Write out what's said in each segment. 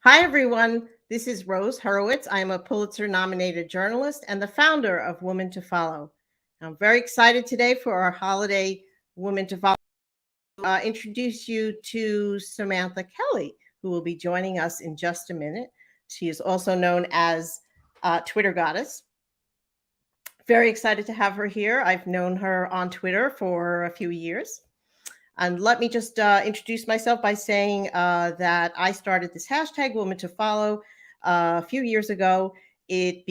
Hi, everyone. This is Rose Horowitz. I am a Pulitzer-nominated journalist and the founder of Women to Follow. I'm very excited today for our holiday Women to Follow. Introduce you to Samantha Kelly, who will be joining us in just a minute. She is also known as Twitter Goddess. Very excited to have her here. I've known her on Twitter for a few years. And let me just introduce myself by saying that I started this hashtag Women to Follow a few years ago. It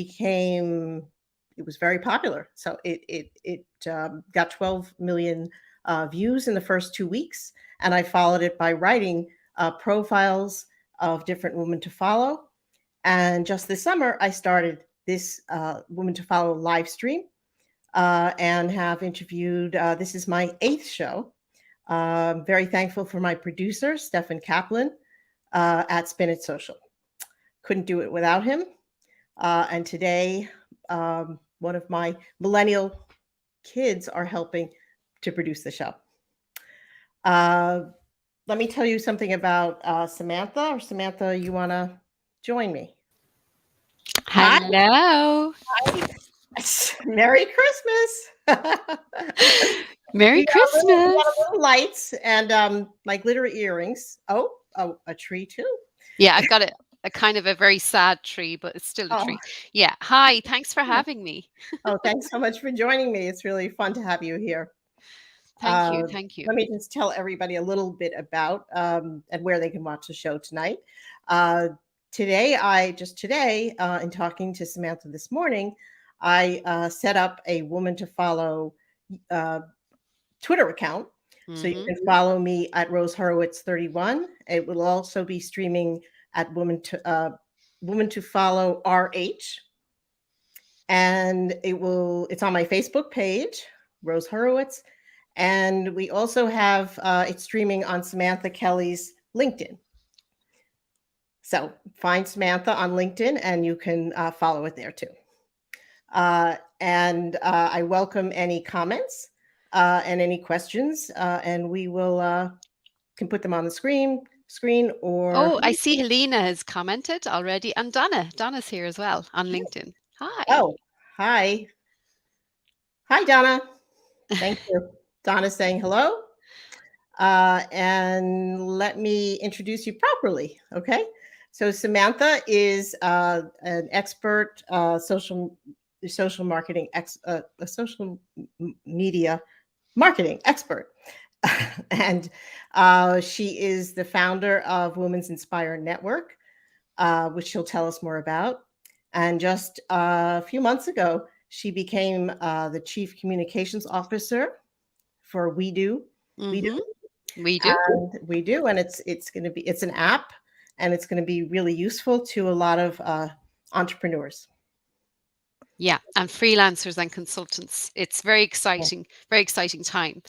was very popular. So it got 12 million views in the first 2 weeks. And I followed it by writing profiles of different women to follow. And just this summer, I started this Women to Follow live stream and have interviewed, this is my 8th show. Very thankful for my producer, Steffen Kaplan, at Spin It Social. Couldn't do it without him. And today, one of my millennial kids are helping to produce the show. Let me tell you something about Samantha. Or Samantha, you want to join me? Hello. Hi. Merry Christmas. Merry Christmas. We got little lights and like glitter earrings. Oh, a tree too. Yeah, I've got a kind of a very sad tree, but it's still a tree. Yeah. Hi, thanks for having me. Oh, thanks so much for joining me. It's really fun to have you here. Thank you. Thank you. Let me just tell everybody a little bit about and where they can watch the show tonight. Today, in talking to Samantha this morning, I set up a Woman to Follow Twitter account. So you can follow me at Rose Horowitz 31. It will also be streaming at Woman to Follow RH. And it's on my Facebook page, Rose Horowitz. And we also have it streaming on Samantha Kelly's LinkedIn. So find Samantha on LinkedIn and you can follow it there too. And I welcome any comments and any questions, and we will can put them on the screen or. Oh, I see Helena has commented already, and Donna's here as well on LinkedIn. Hi. Oh, hi. Hi, Donna. Thank you. Donna's saying hello. And let me introduce you properly. Okay. So Samantha is an expert social marketing, social media marketing expert. And she is the founder of Women's Inspire Network, which she'll tell us more about. And just a few months ago, she became the chief communications officer for We Do. We do. And it's an app, and it's going to be really useful to a lot of entrepreneurs. Yeah, and freelancers and consultants. It's very exciting time.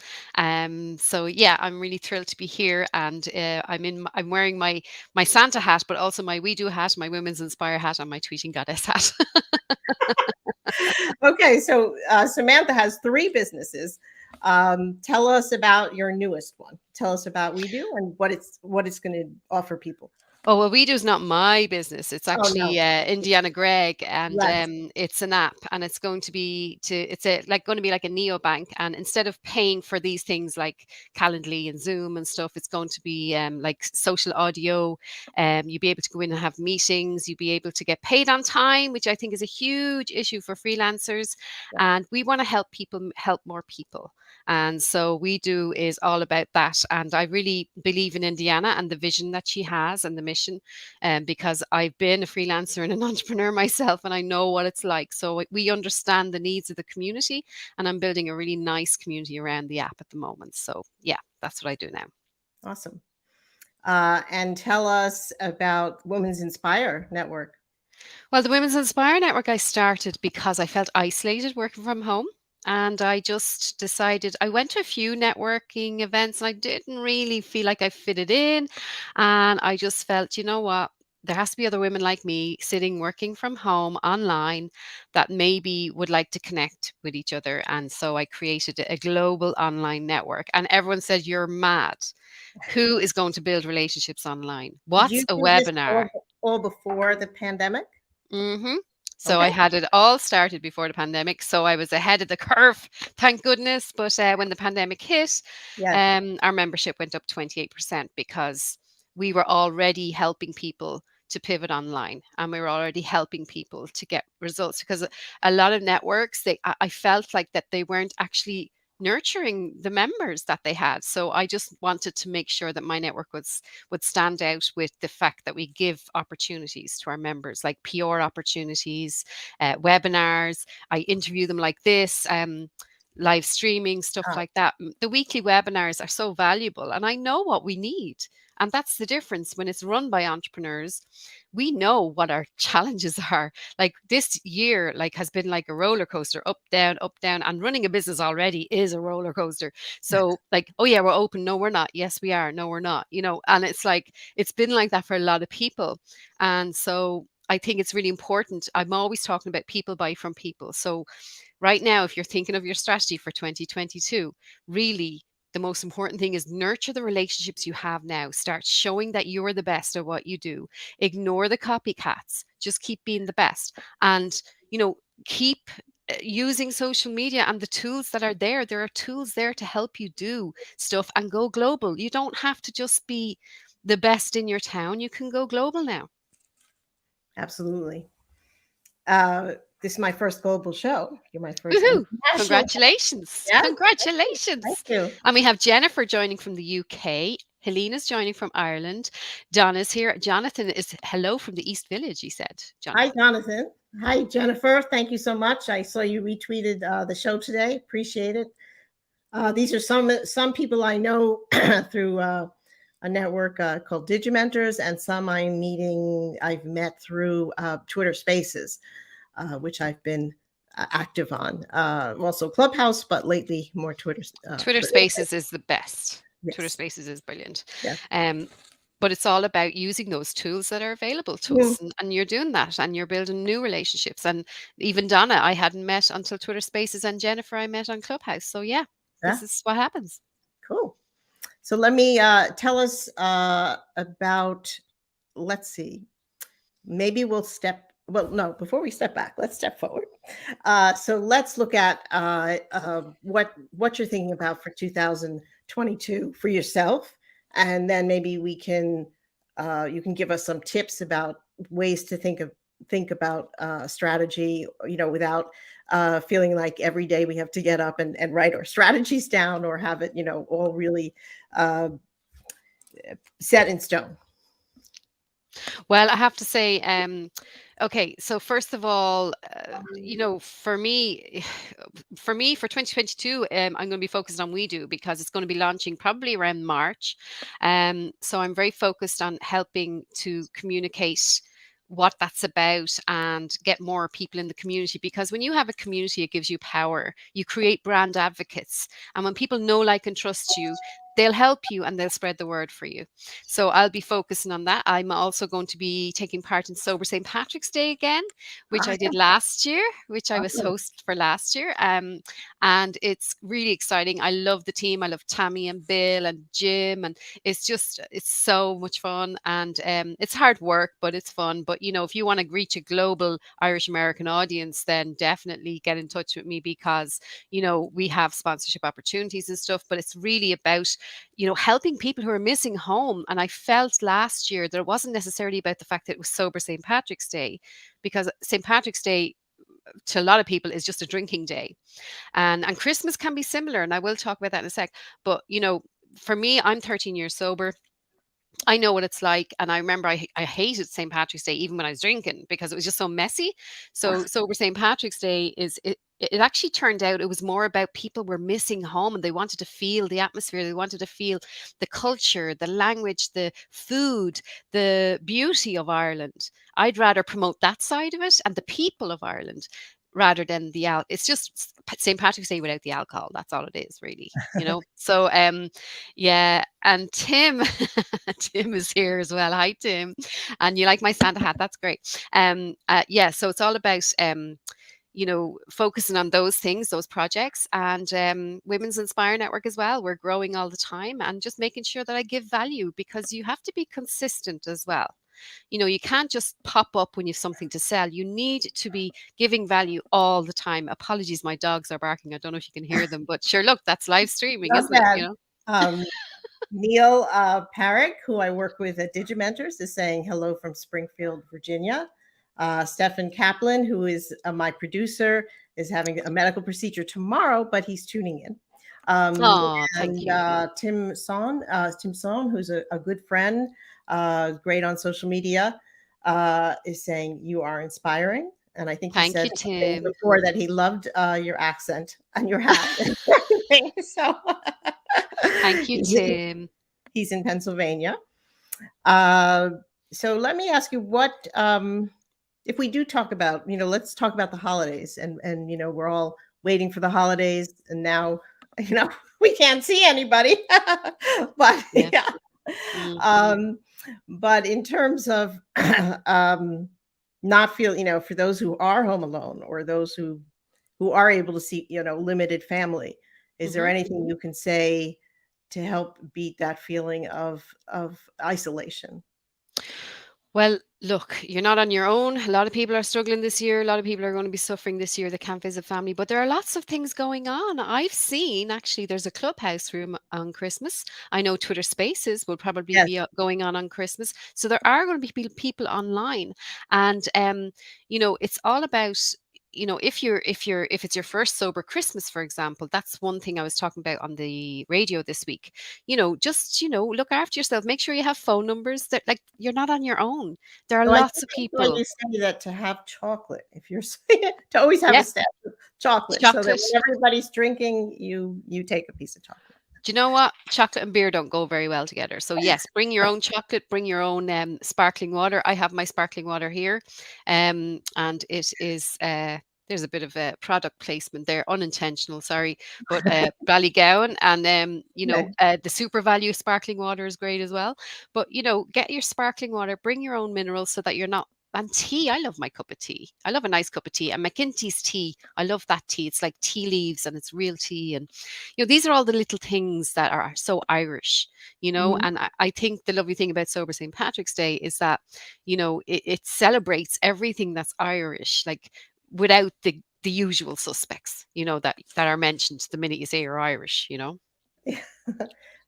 So yeah, I'm really thrilled to be here, and I'm wearing my Santa hat, but also my We Do hat, my Women's Inspire hat, and my Tweeting Goddess hat. Okay, so Samantha has 3 businesses. Tell us about your newest one. Tell us about We Do and what it's going to offer people. Oh, well, We Do is not my business. It's actually Indiana Gregg, and it's an app, and it's going to be going to be like a neobank. And instead of paying for these things like Calendly and Zoom and stuff, it's going to be like social audio. You'll be able to go in and have meetings. You'll be able to get paid on time, which I think is a huge issue for freelancers. Yeah. And we want to help people help more people. And so We Do is all about that. And I really believe in Indiana and the vision that she has and the mission, because I've been a freelancer and an entrepreneur myself, and I know what it's like. So we understand the needs of the community, and I'm building a really nice community around the app at the moment. So yeah, that's what I do now. Awesome. And tell us about Women's Inspire Network. Well, the Women's Inspire Network I started because I felt isolated working from home. And I just decided, I went to a few networking events and I didn't really feel like I fitted in. And I just felt, you know what? There has to be other women like me sitting, working from home online that maybe would like to connect with each other. And so I created a global online network, and everyone said, "You're mad. Who is going to build relationships online? What's a webinar?" all before the pandemic? Mm-hmm. So I Okay. had it all started before the pandemic. So I was ahead of the curve, thank goodness. But when the pandemic hit, Yes. our membership went up 28% because we were already helping people to pivot online, and we were already helping people to get results, because a lot of networks, I felt like that they weren't actually nurturing the members that they had. So I just wanted to make sure that my network would stand out with the fact that we give opportunities to our members, like PR opportunities, webinars. I interview them like this, live streaming, stuff Ah, like that. The weekly webinars are so valuable, and I know what we need. And that's the difference. When it's run by entrepreneurs, we know what our challenges are. Like this year, like, has been like a roller coaster, up, down, up, down. And running a business already is a roller coaster. So like, oh yeah, we're open. No, we're not. Yes, we are. No, we're not. And it's like, it's been like that for a lot of people. And so I think it's really important. I'm always talking about people buy from people. So right now, if you're thinking of your strategy for 2022, really the most important thing is nurture the relationships you have now. Start showing that you're the best at what you do. Ignore the copycats. Just keep being the best. And, keep using social media and the tools that are there. There are tools there to help you do stuff and go global. You don't have to just be the best in your town. You can go global now. absolutely. This is my first global show. You're my first Woohoo! international. Congratulations. Yeah. Thank Congratulations. you. And we have Jennifer joining from the UK. Helena's joining from Ireland. Donna's here. Jonathan is hello from the East Village, he said. Hi, Jonathan. Jonathan. Hi, Jennifer. Thank you so much. I saw you retweeted the show today. Appreciate it. These are some people I know through a network called Digimentors, and some I've met through Twitter Spaces, which I've been active on. Also Clubhouse, but lately more Twitter. Twitter Spaces is the best. Yes. Twitter Spaces is brilliant. Yeah. But it's all about using those tools that are available to us. And you're doing that, and you're building new relationships. And even Donna, I hadn't met until Twitter Spaces, and Jennifer, I met on Clubhouse. So yeah, this is what happens. Cool. So let me tell us about, let's see, maybe before we step back, let's step forward. So let's look at what you're thinking about for 2022 for yourself. And then maybe you can give us some tips about ways to think about strategy, without feeling like every day we have to get up and write our strategies down, or have it, all really set in stone. Well, I have to say, okay, so first of all, for me, for 2022, I'm going to be focused on We Do, because it's going to be launching probably around March. So I'm very focused on helping to communicate what that's about and get more people in the community, because when you have a community, it gives you power. You create brand advocates, and when people know, like, and trust you, they'll help you and they'll spread the word for you. So I'll be focusing on that. I'm also going to be taking part in Sober St. Patrick's Day again, which I did last year, which I was host for last year. And it's really exciting. I love the team. I love Tammy and Bill and Jim, and it's so much fun. And it's hard work, but it's fun. But if you want to reach a global Irish American audience, then definitely get in touch with me, because we have sponsorship opportunities and stuff, but it's really about helping people who are missing home. And I felt last year that it wasn't necessarily about the fact that it was Sober St. Patrick's Day, because St. Patrick's Day to a lot of people is just a drinking day, and Christmas can be similar, and I will talk about that in a sec. But for me, I'm 13 years sober. I know what it's like. And I remember I hated St. Patrick's Day, even when I was drinking, because it was just so messy. So Sober St. Patrick's Day it actually turned out it was more about people were missing home, and they wanted to feel the atmosphere. They wanted to feel the culture, the language, the food, the beauty of Ireland. I'd rather promote that side of it and the people of Ireland, rather than the it's just St. Patrick's Day without the alcohol. That's all it is, really. So yeah. And Tim Tim is here as well. Hi, Tim. And you like my Santa hat? That's great. Yeah, so it's all about focusing on those things, those projects, and Women's Inspire Network as well. We're growing all the time, and just making sure that I give value, because you have to be consistent as well. You can't just pop up when you have something to sell. You need to be giving value all the time. Apologies, my dogs are barking. I don't know if you can hear them, but sure, look, that's live streaming, Not isn't it? bad. Neil Parrick, who I work with at Digimentors, is saying hello from Springfield, Virginia. Steffen Kaplan, who is my producer, is having a medical procedure tomorrow, but he's tuning in. Thank you. Tim Son, who's a good friend, great on social media, is saying you are inspiring. And I think he said before that he loved your accent and your hat and everything. So thank you, Tim. He's in Pennsylvania. So let me ask you what, if we do talk about, let's talk about the holidays and, we're all waiting for the holidays and now, we can't see anybody, but yeah. But in terms of, not feel, for those who are home alone or those who are able to see, limited family, is there anything you can say to help beat that feeling of isolation? Well, look, you're not on your own. A lot of people are struggling this year. A lot of people are going to be suffering this year. They can't visit family, but there are lots of things going on. I've seen actually there's a clubhouse room on Christmas. I know Twitter Spaces will probably be going on Christmas. So there are going to be people online, and it's all about if it's your first sober Christmas, for example. That's one thing I was talking about on the radio this week. Just look after yourself. Make sure you have phone numbers that, like, you're not on your own. There are lots of people. When you say that, to have chocolate, if you're to always have a stash of chocolate, so that when everybody's drinking, you take a piece of chocolate. Do you know what? Chocolate and beer don't go very well together. So yes, bring your own chocolate, bring your own sparkling water. I have my sparkling water here, and it is there's a bit of a product placement there, unintentional, sorry, but Ballygowan, and the Super Value sparkling water is great as well. But get your sparkling water, bring your own minerals so that you're not. And tea, I love my cup of tea. I love a nice cup of tea. And McGinty's tea, I love that tea. It's like tea leaves and it's real tea. And, these are all the little things that are so Irish, and I think the lovely thing about Sober St. Patrick's Day is that, it celebrates everything that's Irish, like without the usual suspects, that are mentioned the minute you say you're Irish,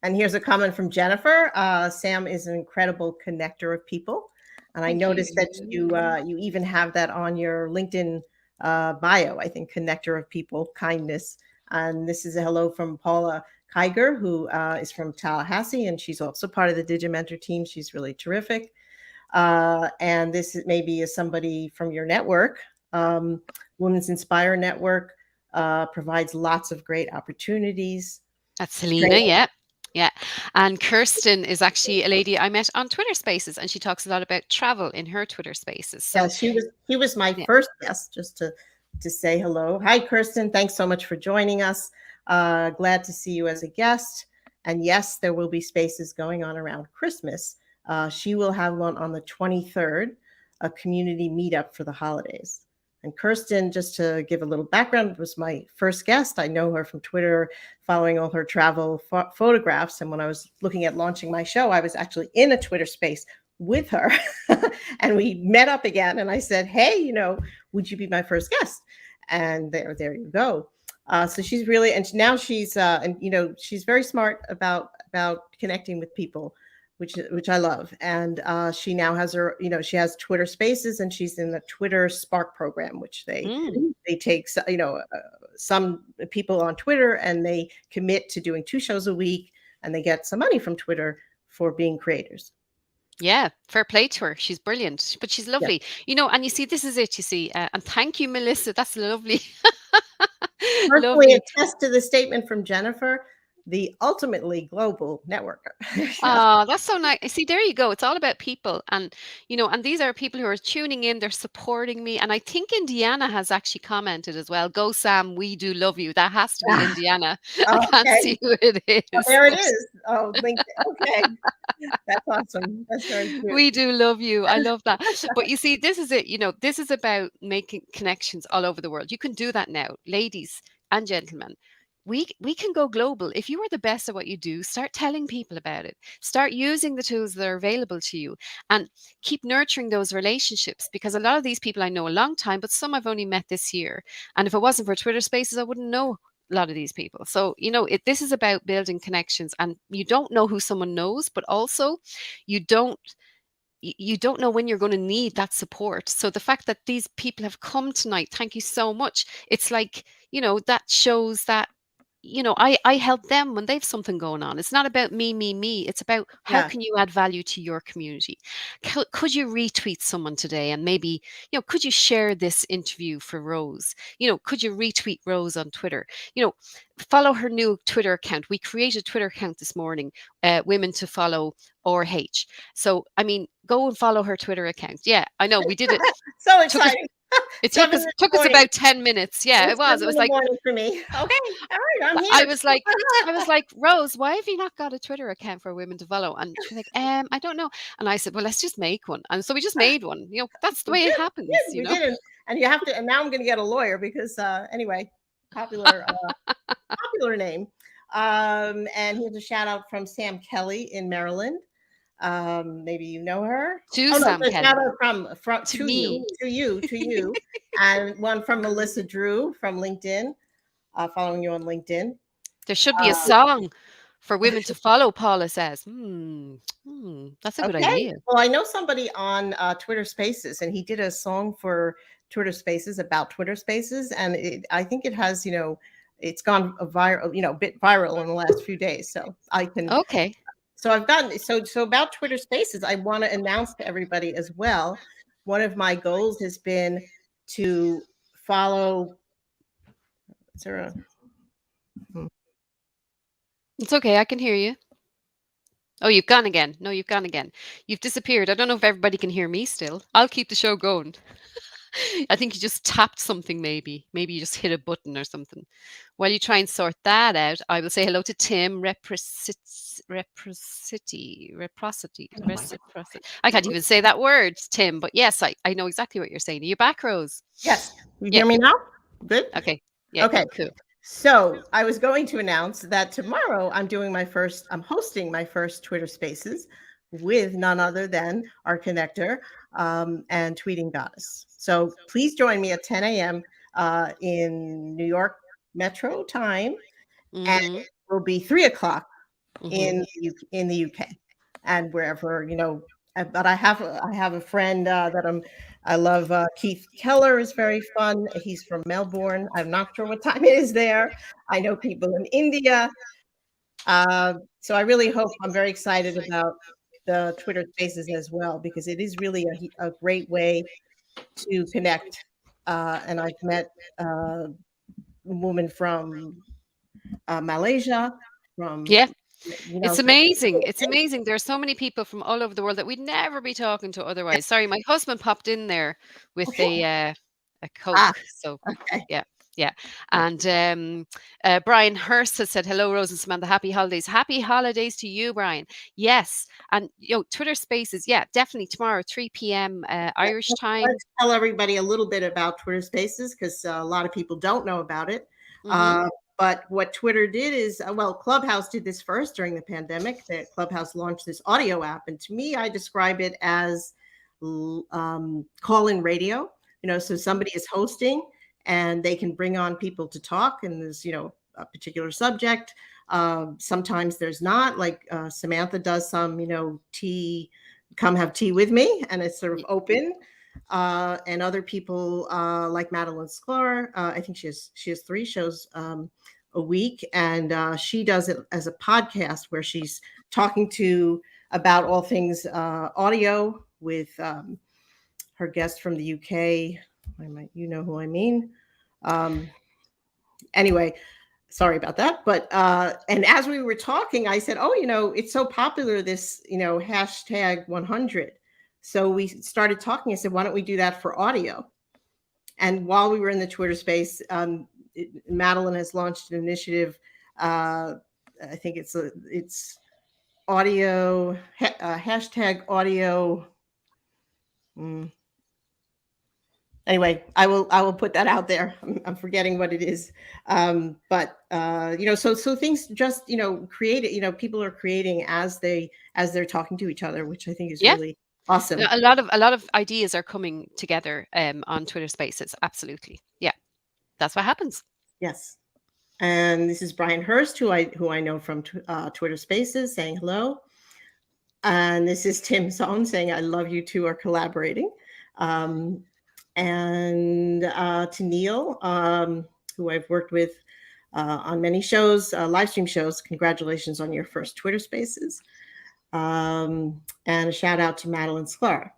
And here's a comment from Jennifer. Sam is an incredible connector of people. And I noticed that you even have that on your LinkedIn bio, I think, connector of people, kindness. And this is a hello from Paula Kiger, who is from Tallahassee, and she's also part of the Digimentor team. She's really terrific. And this is maybe somebody from your network. Women's Inspire Network provides lots of great opportunities. That's Selena, yeah. And Kirsten is actually a lady I met on Twitter Spaces, and she talks a lot about travel in her Twitter Spaces. So she was my first guest, just to say hello. Hi, Kirsten. Thanks so much for joining us. Glad to see you as a guest. And yes, there will be spaces going on around Christmas. She will have one on the 23rd, a community meetup for the holidays. And Kirsten, just to give a little background, was my first guest. I know her from Twitter, following all her travel photographs. And when I was looking at launching my show, I was actually in a Twitter space with her. And we met up again. And I said, hey, would you be my first guest? And there you go. So she's really, and now she's, she's very smart about connecting with people, which I love. And she now has her, she has Twitter Spaces, and she's in the Twitter Spark program, which they take, some people on Twitter, and they commit to doing 2 shows a week, and they get some money from Twitter for being creators. Yeah, fair play to her. She's brilliant, but she's lovely. And you see, this is it, and thank you, Melissa. That's lovely. Personally attest to the statement from Jennifer, the ultimately global networker. Oh, that's so nice. See, there you go. It's all about people. And, and these are people who are tuning in. They're supporting me. And I think Indiana has actually commented as well. Go, Sam. We do love you. That has to be Indiana. I can't see who it is. Oh, there it is. Oh, LinkedIn. Okay. That's awesome. That's very cute. We do love you. I love that. But you see, this is it. This is about making connections all over the world. You can do that now, ladies and gentlemen. we can go global. If you are the best at what you do, start telling people about it. Start using the tools that are available to you, and keep nurturing those relationships, because a lot of these people I know a long time, but some I've only met this year. And if it wasn't for Twitter Spaces, I wouldn't know a lot of these people. So, this is about building connections, and you don't know who someone knows, but also you don't you don't know when you're going to need that support. So the fact that these people have come tonight, thank you so much. It's like, that shows that, I help them when they've something going on. It's not about me, me, me. It's about how Yeah. can you add value to your community? Could you retweet someone today, and maybe, could you share this interview for Rose? Could you retweet Rose on Twitter? Follow her new Twitter account. We created a Twitter account this morning, Women to Follow RH. So, I mean, go and follow her Twitter account. Yeah, I know we did it. So Took us exciting. it took 7 us in took the us morning. about 10 minutes. Yeah, it It's was. 7 It in was the like, morning for me. Okay. All right. I'm but here. I was like, Rose, why have you not got a Twitter account for Women to Follow? And she was like, I don't know. And I said, well, let's just make one. And so we just made one. That's the We way it did. happens. We did. And you have to. And now I'm going to get a lawyer because anyway, popular popular name. And here's a shout out from Sam Kelly in Maryland. Maybe you know her. To Oh no, Sam it's a shout Kelly, out from to you, me. to you, and one from Melissa Drew from LinkedIn, following you on LinkedIn. There should be a Uh, song for Women to Follow, Paula says. That's a good okay. idea. Well, I know somebody on Twitter Spaces, and he did a song for Twitter Spaces about Twitter Spaces, and I think it has, it's gone viral, a bit viral in the last few days. So I can. Okay. So I've gotten so about Twitter Spaces. I want to announce to everybody as well. One of my goals has been to follow. Is there a? It's okay. I can hear you. Oh, you've gone again. No, you've gone again. You've disappeared. I don't know if everybody can hear me still. I'll keep the show going. I think you just tapped something, maybe. Maybe you just hit a button or something. While you try and sort that out, I will say hello to Tim, reciprocity. I can't even say that word, Tim, but yes, I know exactly what you're saying. Are you back, Rose? Yes, you Yeah. hear me now? Good. Okay. Yeah. Okay. Cool. So I was going to announce that tomorrow I'm hosting my first Twitter Spaces with none other than our connector and tweeting goddess. So please join me at 10 a.m. In New York Metro time, and Mm-hmm. it will be 3 o'clock Mm-hmm. in the UK and wherever. But I have a friend I love. Keith Keller is very fun. He's from Melbourne. I'm not sure what time it is there. I know people in India. So I really hope. I'm very excited about the Twitter Spaces as well, because it is really a great way to connect. And I've met a woman from Malaysia, from Yeah. It's so amazing. It's amazing. There are so many people from all over the world that we'd never be talking to otherwise. Sorry, my husband popped in there with okay. a Ah, Coke. So okay. yeah, yeah. And Brian Hurst has said hello, Rose and Samantha. Happy holidays. Happy holidays to you, Brian. Yes, and Twitter Spaces. Yeah, definitely tomorrow, 3 p.m. Yeah, Irish time. let's tell everybody a little bit about Twitter Spaces, because a lot of people don't know about it. Mm-hmm. But what Twitter did is, well, Clubhouse did this first during the pandemic. That Clubhouse launched this audio app, and to me, I describe it as call-in radio. So somebody is hosting, and they can bring on people to talk, and there's a particular subject. Sometimes there's not, like Samantha does some, tea, come have tea with me, and it's sort of open. And other people like Madeline Sklar, I think she has 3 shows a week, and she does it as a podcast where she's talking about all things audio with her guest from the UK. You know who I mean. Anyway, sorry about that. But and as we were talking, I said, oh, it's so popular, this hashtag 100. So we started talking. I said, why don't we do that for audio? And while we were in the Twitter space, Madeline has launched an initiative. I think it's audio hashtag audio. Anyway, I will put that out there. I'm forgetting what it is. But so things just, create it, people are creating as they're talking to each other, which I think is Yeah. really awesome. A lot of ideas are coming together on Twitter Spaces. Absolutely. Yeah. That's what happens. Yes. And this is Brian Hurst, who I know from Twitter Spaces, saying hello. And this is Tim Zone saying, I love you two are collaborating. And to Neil, who I've worked with on many shows, live stream shows, congratulations on your first Twitter Spaces. And a shout out to Madeline Sklar.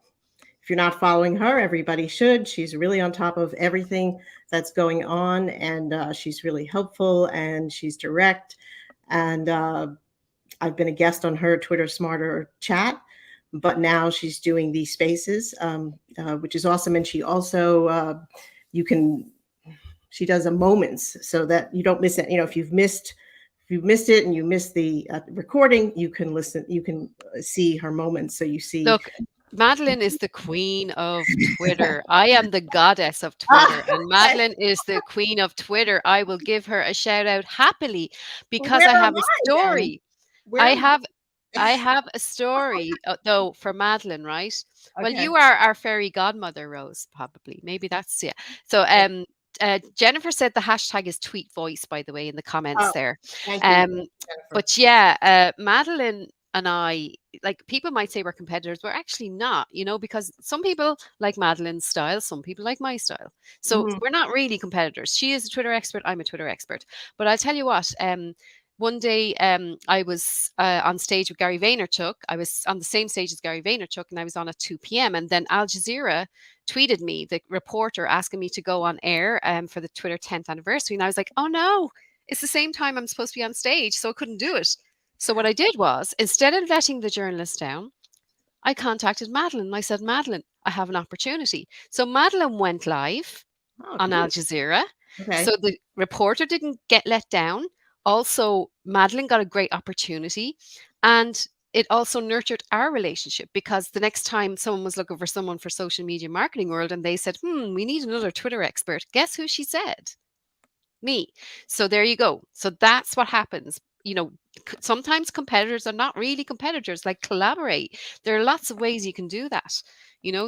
If you're not following her, everybody should. She's really on top of everything that's going on, and she's really helpful, and she's direct. And I've been a guest on her Twitter Smarter chat, but now she's doing these spaces, which is awesome. And she also, she does a moments so that you don't miss it. If you've missed it and you missed the recording, you can listen, you can see her moments. So you see. Look, Madeline is the queen of Twitter. I am the goddess of Twitter, and Madeline is the queen of Twitter. I will give her a shout out happily because I have a story. I have a story though for Madeline, right? Okay. Well, you are our fairy godmother, Rose, probably. Maybe that's So Jennifer said the hashtag is tweet voice, by the way, in the comments there. Thank you, but yeah, Madeline and I, like, people might say we're competitors. We're actually not, because some people like Madeline's style, some people like my style. So we're not really competitors. She is a Twitter expert. I'm a Twitter expert. But I'll tell you what, one day I was on stage with Gary Vaynerchuk. I was on the same stage as Gary Vaynerchuk, and I was on at 2 p.m. And then Al Jazeera tweeted me, the reporter, asking me to go on air for the Twitter 10th anniversary. And I was like, oh no, it's the same time I'm supposed to be on stage, so I couldn't do it. So what I did was, instead of letting the journalist down, I contacted Madeline. I said, Madeline, I have an opportunity. So Madeline went live on Al Jazeera. Okay. So the reporter didn't get let down. Also, Madeline got a great opportunity, and it also nurtured our relationship, because the next time someone was looking for someone for social media marketing world and they said, we need another Twitter expert, guess who she said? Me. So there you go. So that's what happens. Sometimes competitors are not really competitors, like collaborate. There are lots of ways you can do that,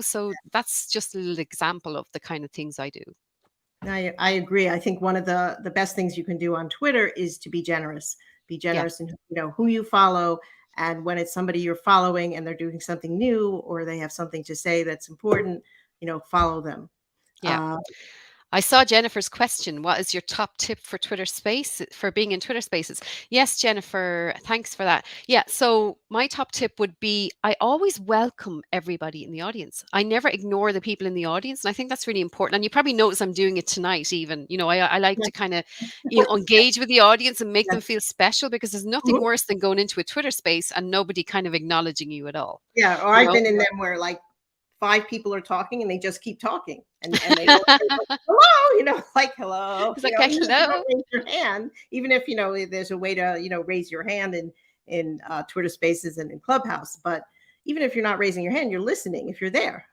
so that's just a little example of the kind of things I do. I agree. I think one of the best things you can do on Twitter is to be generous. Be generous in who you follow, and when it's somebody you're following and they're doing something new or they have something to say that's important, follow them. Yeah. I saw Jennifer's question. What is your top tip for Twitter Space, for being in Twitter Spaces? Yes, Jennifer, thanks for that. Yeah, so my top tip would be, I always welcome everybody in the audience. I never ignore the people in the audience. And I think that's really important. And you probably notice I'm doing it tonight even. I like to kind of engage with the audience and make them feel special, because there's nothing worse than going into a Twitter space and nobody kind of acknowledging you at all. Yeah, or I've been in them where like 5 people are talking and they just keep talking and they don't say, like, hello, like hello. It's like, hello. Raise your hand, even if there's a way to raise your hand in Twitter Spaces and in Clubhouse. But even if you're not raising your hand, you're listening if you're there.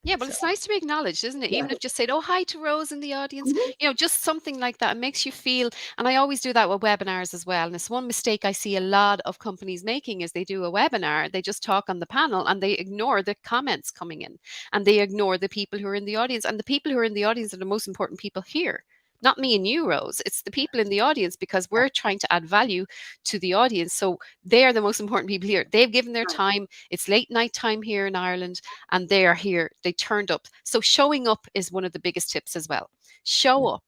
Yeah, but it's nice to be acknowledged, isn't it? Even if just said, oh, hi to Rose in the audience, just something like that. It makes you feel, and I always do that with webinars as well. And it's one mistake I see a lot of companies making is they do a webinar, they just talk on the panel and they ignore the comments coming in, and they ignore the people who are in the audience. And the people who are in the audience are the most important people here. Not me and you, Rose. It's the people in the audience, because we're trying to add value to the audience. So they are the most important people here. They've given their time. It's late night time here in Ireland, and they are here. They turned up. So showing up is one of the biggest tips as well. Show up.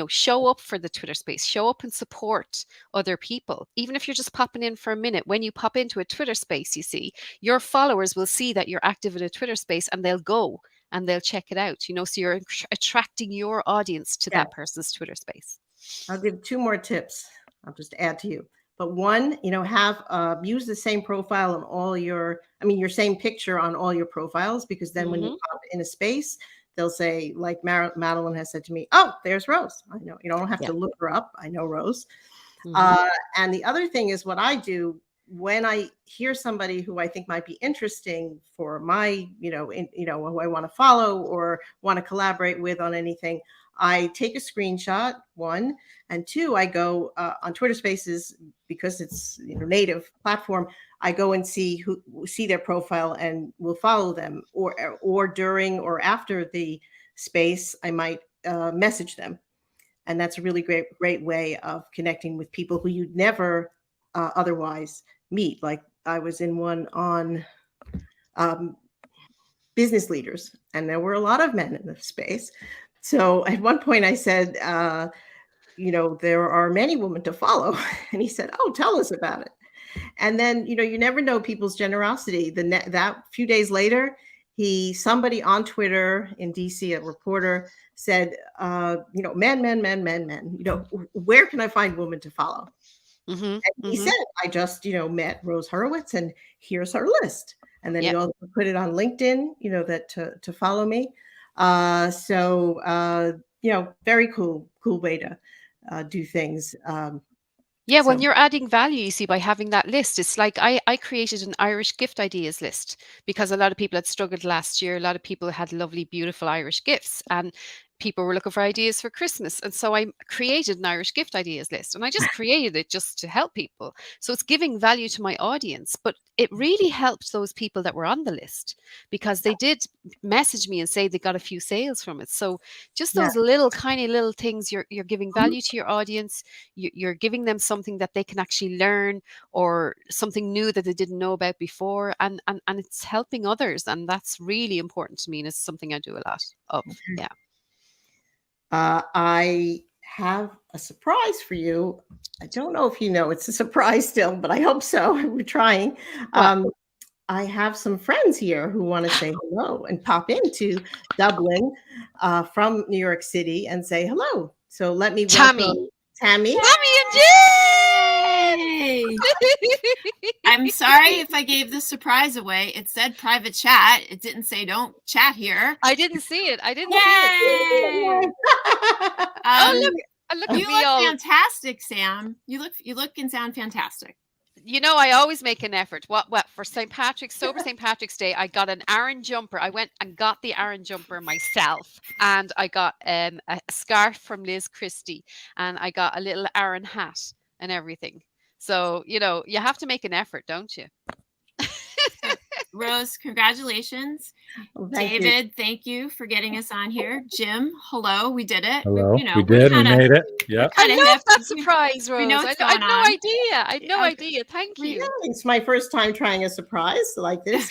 Show up for the Twitter space. Show up and support other people. Even if you're just popping in for a minute, when you pop into a Twitter space, you see, your followers will see that you're active in a Twitter space and they'll go and they'll check it out, so you're attracting your audience to that person's Twitter space. I'll give 2 more tips. I'll just add to you. But one, have use the same profile on all your same picture on all your profiles, because then when you pop in a space, they'll say, like Madeline has said to me, oh, there's Rose. I know, I don't have to look her up. I know Rose. And the other thing is what I do when I hear somebody who I think might be interesting for my, who I want to follow or want to collaborate with on anything, I take a screenshot, one, and two, I go on Twitter Spaces, because it's native platform. I go and see their profile and will follow them, or during or after the space, I might message them, and that's a really great way of connecting with people who you'd never otherwise meet. Like I was in one on business leaders, and there were a lot of men in the space. So at one point I said, there are many women to follow. And he said, oh, tell us about it. And then, you never know people's generosity. That few days later, somebody on Twitter in DC, a reporter, said, men, where can I find women to follow? Mm-hmm, and he said, I just, met Rose Horowitz, and here's her list. And then he also put it on LinkedIn, that to follow me. Very cool way to do things. When you're adding value, you see, by having that list, it's like I created an Irish gift ideas list because a lot of people had struggled last year. A lot of people had lovely, beautiful Irish gifts, and people were looking for ideas for Christmas. And so I created an Irish gift ideas list, and I just created it just to help people. So it's giving value to my audience, but it really helped those people that were on the list because they did message me and say they got a few sales from it. So just those tiny little things, you're giving value to your audience. You're giving them something that they can actually learn, or something new that they didn't know about before, and it's helping others, and that's really important to me, and it's something I do a lot of. Yeah. I have a surprise for you. I don't know if you know it's a surprise still, but I hope so. We're trying. I have some friends here who want to say hello and pop into Dublin from New York City and say hello. So let me welcome Tammy. And Yay! I'm sorry if I gave the surprise away. It said private chat. It didn't say don't chat here. I didn't see it. Look you look fantastic, Sam. You look and sound fantastic. I always make an effort. What for St. Patrick's, Sober St. Patrick's Day, I got an Aran jumper. I went and got the Aran jumper myself, and I got a scarf from Liz Christie, and I got a little Aran hat and everything. So, you have to make an effort, don't you? Rose, congratulations. David, thank you for getting us on here. Jim, hello, we did it. Hello, we did. We made it. Yeah. I love that surprise, Rose. I had no idea. I had no idea. Thank you. Yeah, it's my first time trying a surprise like this.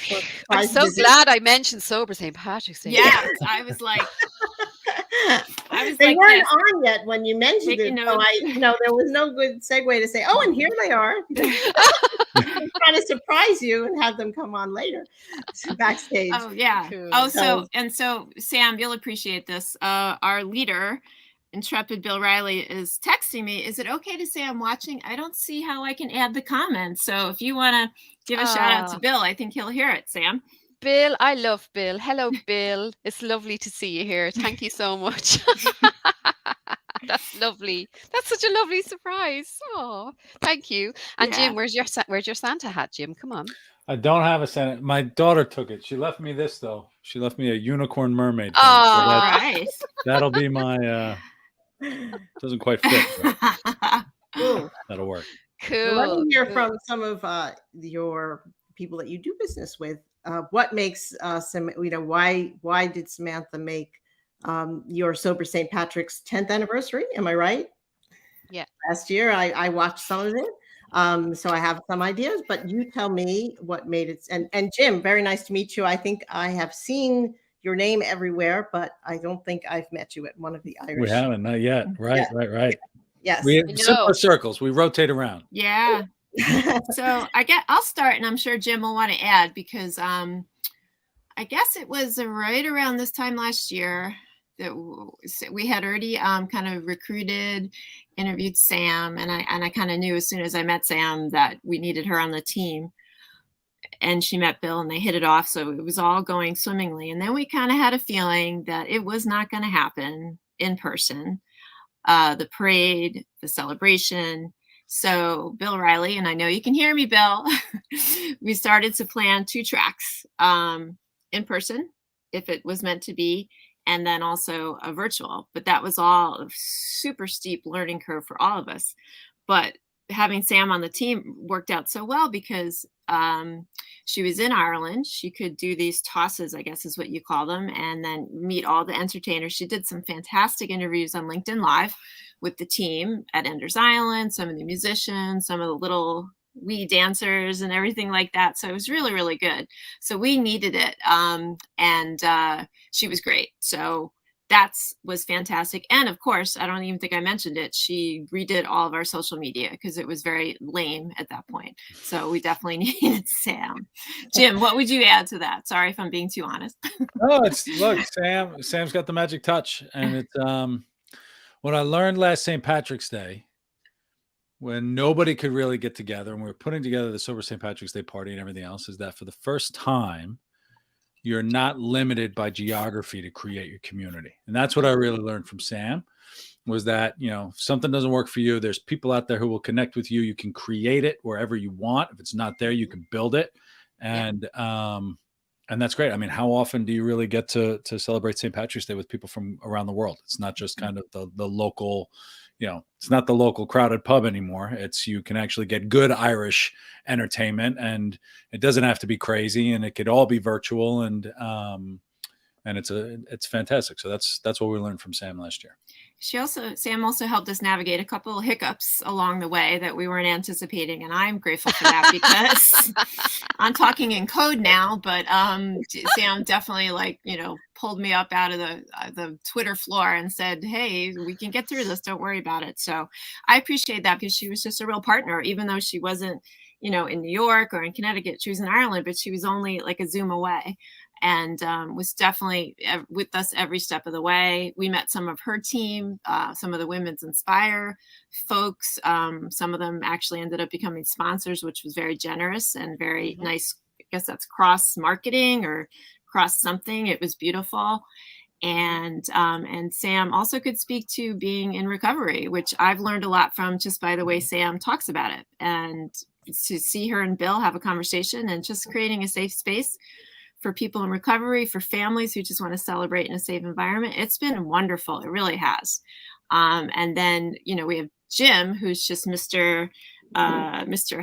I'm so glad I mentioned Sober St. Patrick's Day. Yeah, I was like, they weren't on yet when you mentioned it. So there was no good segue to say, oh, and here they are. I'm trying to surprise you and have them come on later backstage. Oh, yeah. Cool. So Sam, you'll appreciate this. Our leader, Intrepid Bill Riley, is texting me. Is it okay to say I'm watching? I don't see how I can add the comments. So if you want to give a shout out to Bill, I think he'll hear it, Sam. Bill, I love Bill. Hello, Bill. It's lovely to see you here. Thank you so much. That's lovely. That's such a lovely surprise. Oh, thank you. And Jim, where's your Santa hat, Jim? Come on. I don't have a Santa. My daughter took it. She left me this though. She left me a unicorn mermaid. Oh, nice. That'll be my. Doesn't quite fit. That'll work. Cool. Well, let me hear from some of your people that you do business with. What makes why did Samantha make your Sober St. Patrick's 10th anniversary? Am I right? Yeah. Last year I watched some of it. So I have some ideas, but you tell me what made it. And Jim, very nice to meet you. I think I have seen your name everywhere, but I don't think I've met you at one of the Irish. We haven't, not yet. Right. Yes. We have similar circles. We rotate around. Yeah. So I'll start, and I'm sure Jim will want to add, because I guess it was right around this time last year that we had already kind of interviewed Sam, and I kind of knew as soon as I met Sam that we needed her on the team. And she met Bill, and they hit it off, so it was all going swimmingly. And then we kind of had a feeling that it was not going to happen in person, the parade, the celebration. So Bill Riley, and I know you can hear me, Bill, we started to plan 2 tracks, in person, if it was meant to be, and then also a virtual. But that was all a super steep learning curve for all of us. But having Sam on the team worked out so well because she was in Ireland. She could do these tosses, I guess is what you call them, and then meet all the entertainers. She did some fantastic interviews on LinkedIn Live with the team at Enders Island, some of the musicians, some of the little wee dancers and everything like that. So it was really, really good. So we needed it. And she was great. So that was fantastic. And of course, I don't even think I mentioned it. She redid all of our social media because it was very lame at that point. So we definitely needed Sam. Jim, what would you add to that? Sorry if I'm being too honest. No, look, Sam's got the magic touch. And it's what I learned last St. Patrick's Day, when nobody could really get together and we were putting together the Sober St. Patrick's Day party and everything else, is that for the first time, you're not limited by geography to create your community. And that's what I really learned from Sam, was that, if something doesn't work for you, there's people out there who will connect with you. You can create it wherever you want. If it's not there, you can build it. And that's great. I mean, how often do you really get to celebrate St. Patrick's Day with people from around the world? It's not just kind of the local, it's not the local crowded pub anymore. You can actually get good Irish entertainment, and it doesn't have to be crazy, and it could all be virtual, and it's fantastic. So that's what we learned from Sam last year. Sam also helped us navigate a couple of hiccups along the way that we weren't anticipating. And I'm grateful for that because I'm talking in code now, but Sam definitely pulled me up out of the Twitter floor and said, hey, we can get through this. Don't worry about it. So I appreciate that because she was just a real partner, even though she wasn't, in New York or in Connecticut. She was in Ireland, but she was only like a Zoom away. And was definitely with us every step of the way. We met some of her team, some of the Women's Inspire folks. Some of them actually ended up becoming sponsors, which was very generous and very nice. I guess that's cross marketing or cross something. It was beautiful. And Sam also could speak to being in recovery, which I've learned a lot from just by the way Sam talks about it. And to see her and Bill have a conversation and just creating a safe space for people in recovery, for families who just want to celebrate in a safe environment. It's been wonderful. It really has. And then, we have Jim, who's just Mr.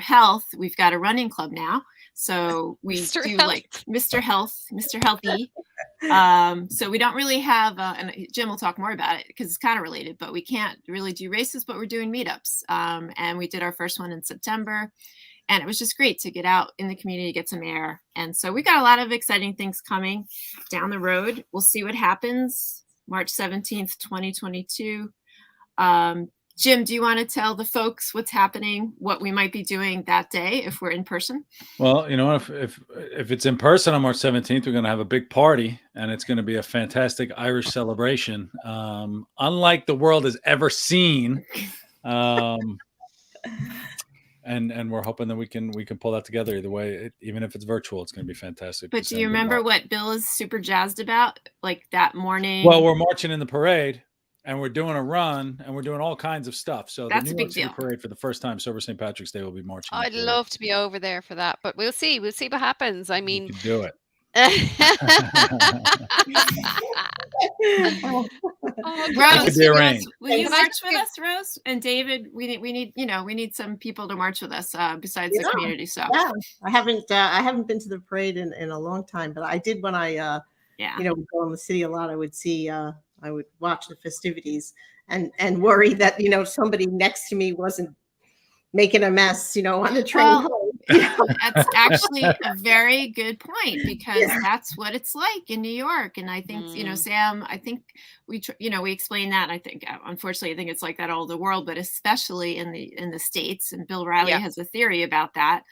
Health. We've got a running club now. So we Mr. do Health. like Mr. Health, Mr. Healthy. So we don't really have, and Jim will talk more about it because it's kind of related, but we can't really do races, but we're doing meetups. And we did our first one in September. And it was just great to get out in the community, get some air. And so we got a lot of exciting things coming down the road. We'll see what happens. March 17th, 2022. Jim, do you want to tell the folks what's happening, what we might be doing that day if we're in person? Well, if it's in person on March 17th, we're going to have a big party, and it's going to be a fantastic Irish celebration, unlike the world has ever seen. And we're hoping that we can pull that together either way. Even if it's virtual, it's going to be fantastic. But do you remember what Bill is super jazzed about? Like that morning? Well, we're marching in the parade, and we're doing a run, and we're doing all kinds of stuff. So that's the a New big York deal. City parade for the first time, Sober St. Patrick's Day, will be marching. I'd love to be over there for that, but we'll see. We'll see what happens. I mean, you can do it. Rose, will you Can march with us, Rose? And David, we need some people to march with us besides the community. So yeah, I haven't been to the parade in a long time, but I did when I would go in the city a lot. I would see I would watch the festivities and worry that somebody next to me wasn't making a mess on the train home. That's actually a very good point because that's what it's like in New York. And I think, Sam, I think we explain that. I think, unfortunately, I think it's like that all over the world, but especially in the States. And Bill Riley has a theory about that.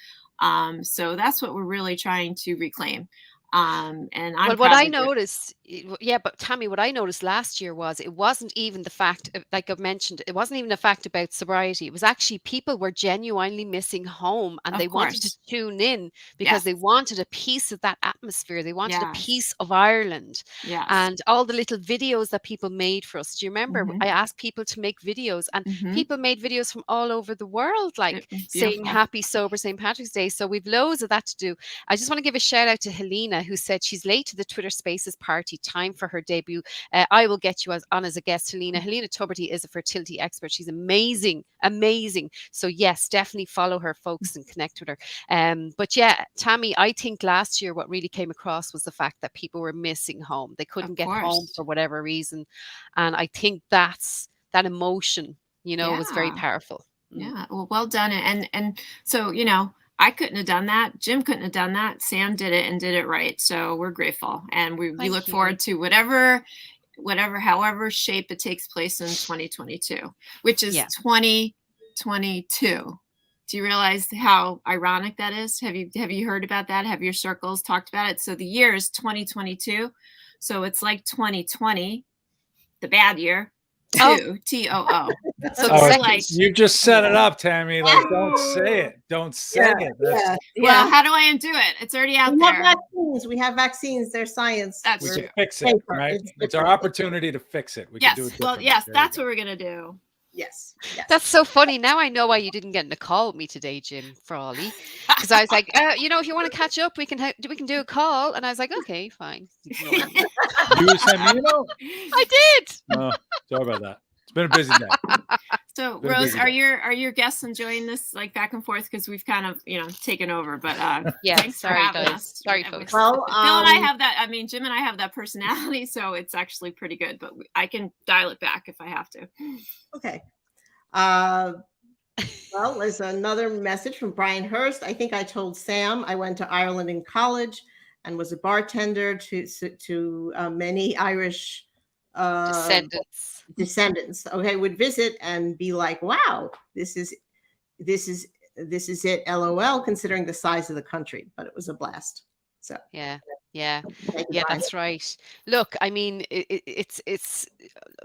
So that's what we're really trying to reclaim. And I'm Well, what I probably noticed, yeah, but Tammy, what I noticed last year was it wasn't even the fact, like I've mentioned, it wasn't even a fact about sobriety. It was actually people were genuinely missing home and Of they wanted to course. tune in because they Yes. wanted a piece of that atmosphere. They wanted a Yes. piece of Ireland Yes. and all the little videos that people made for us. Do you remember? Mhm. I asked people to make videos and Mhm. people made videos from all over the world, like It was saying beautiful. happy, sober St. Patrick's Day. So we've loads of that to do. I just want to give a shout out to Helena, who said she's late to the Twitter Spaces party, time for her debut. I will get you on as a guest, Helena. Helena Tuberty is a fertility expert. She's amazing, amazing. So yes, definitely follow her, folks, and connect with her. But yeah, Tammy, I think last year what really came across was the fact that people were missing home. They couldn't get home course. for whatever reason. And I think that emotion, was very Yeah. powerful. Yeah. Well done. And so, I couldn't have done that. Jim couldn't have done that. Sam did it and did it right. So we're grateful. And we Thank look you. forward to however shape it takes place in 2022, which is Yeah. 2022. Do you realize how ironic that is? Have you heard about that? Have your circles talked about it? So the year is 2022. So it's like 2020, the bad year. Two, TOO. So Oh, it's like, you just set it up, Tammy. Like, don't say it. Don't say it. That's, well, how do I undo it? It's already out We have there. vaccines. We have vaccines. There's science. That's we true. can fix it, Paper. right? It's It's our opportunity to fix it. We Yes. can do it Well, differently. yes, There you that's go. what we're gonna do. Yes. Yes. That's so funny. Now I know why you didn't get in a call with me today, Jim Frawley, because I was like, if you want to catch up, we can do a call, and I was like, okay, fine. Ignore me. You sent me, I did. Oh, sorry about that. It's been a busy day. So, Been a Rose, busy are day. your guests enjoying this like back and forth because we've kind of taken over? But Yeah, thanks for sorry having guys. us. Sorry, Yeah, folks. Well, Bill and I have that. I mean, Jim and I have that personality, so it's actually pretty good. But I can dial it back if I have to. Okay. Well, there's another message from Brian Hurst. I think I told Sam I went to Ireland in college and was a bartender to many Irish descendants. Okay, would visit and be like, "Wow, this is it." LOL, considering the size of the country, but it was a blast. So Yeah, thank you, Brian. that's right. Look, I mean,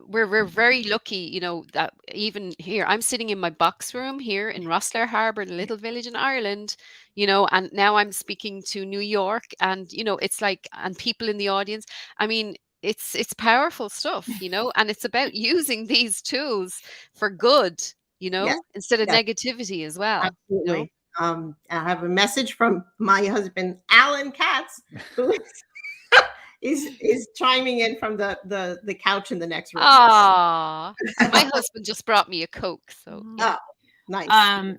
we're very lucky, that even here, I'm sitting in my box room here in Rosslare Harbour, a little village in Ireland, and now I'm speaking to New York, and it's like, and people in the audience. I mean, it's powerful stuff, and it's about using these tools for good, Yes. instead of Yes. negativity as well. Absolutely. I have a message from my husband, Alan Katz, who is chiming in from the couch in the next room. Ah, my husband just brought me a Coke, so yeah. Nice.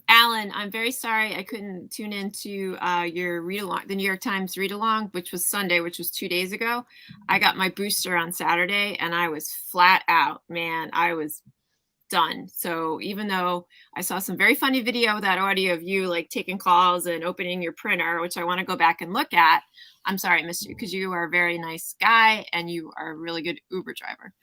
Alan, I'm very sorry I couldn't tune into your read along, the New York Times read along, which was Sunday, which was 2 days ago. I got my booster on Saturday and I was flat out, man. I was done. So even though I saw some very funny video, that audio of you like taking calls and opening your printer, which I want to go back and look at, I'm sorry I missed you because you are a very nice guy and you are a really good Uber driver.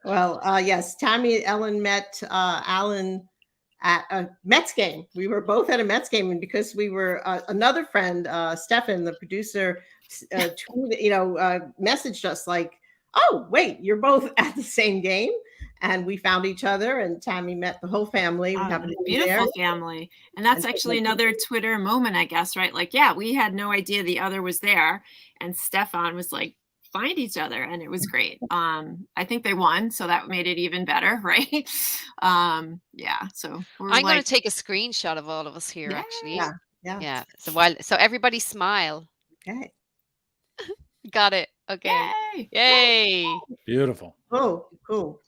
Well, yes, Tammy Ellen met Alan at a Mets game. We were both at a Mets game, and because we were another friend, Steffen, the producer, messaged us like, "Oh, wait, you're both at the same game." And we found each other, and Tammy met the whole family. We have a beautiful family. And that's actually another Twitter moment, I guess, right? Like, yeah, we had no idea the other was there. And Stefan was like, find each other. And it was great. I think they won. So that made it even better, right? Yeah. So I'm going to take a screenshot of all of us here, actually. Yeah. So everybody smile. Okay. Got it. Okay. Yay. Beautiful. Oh, cool.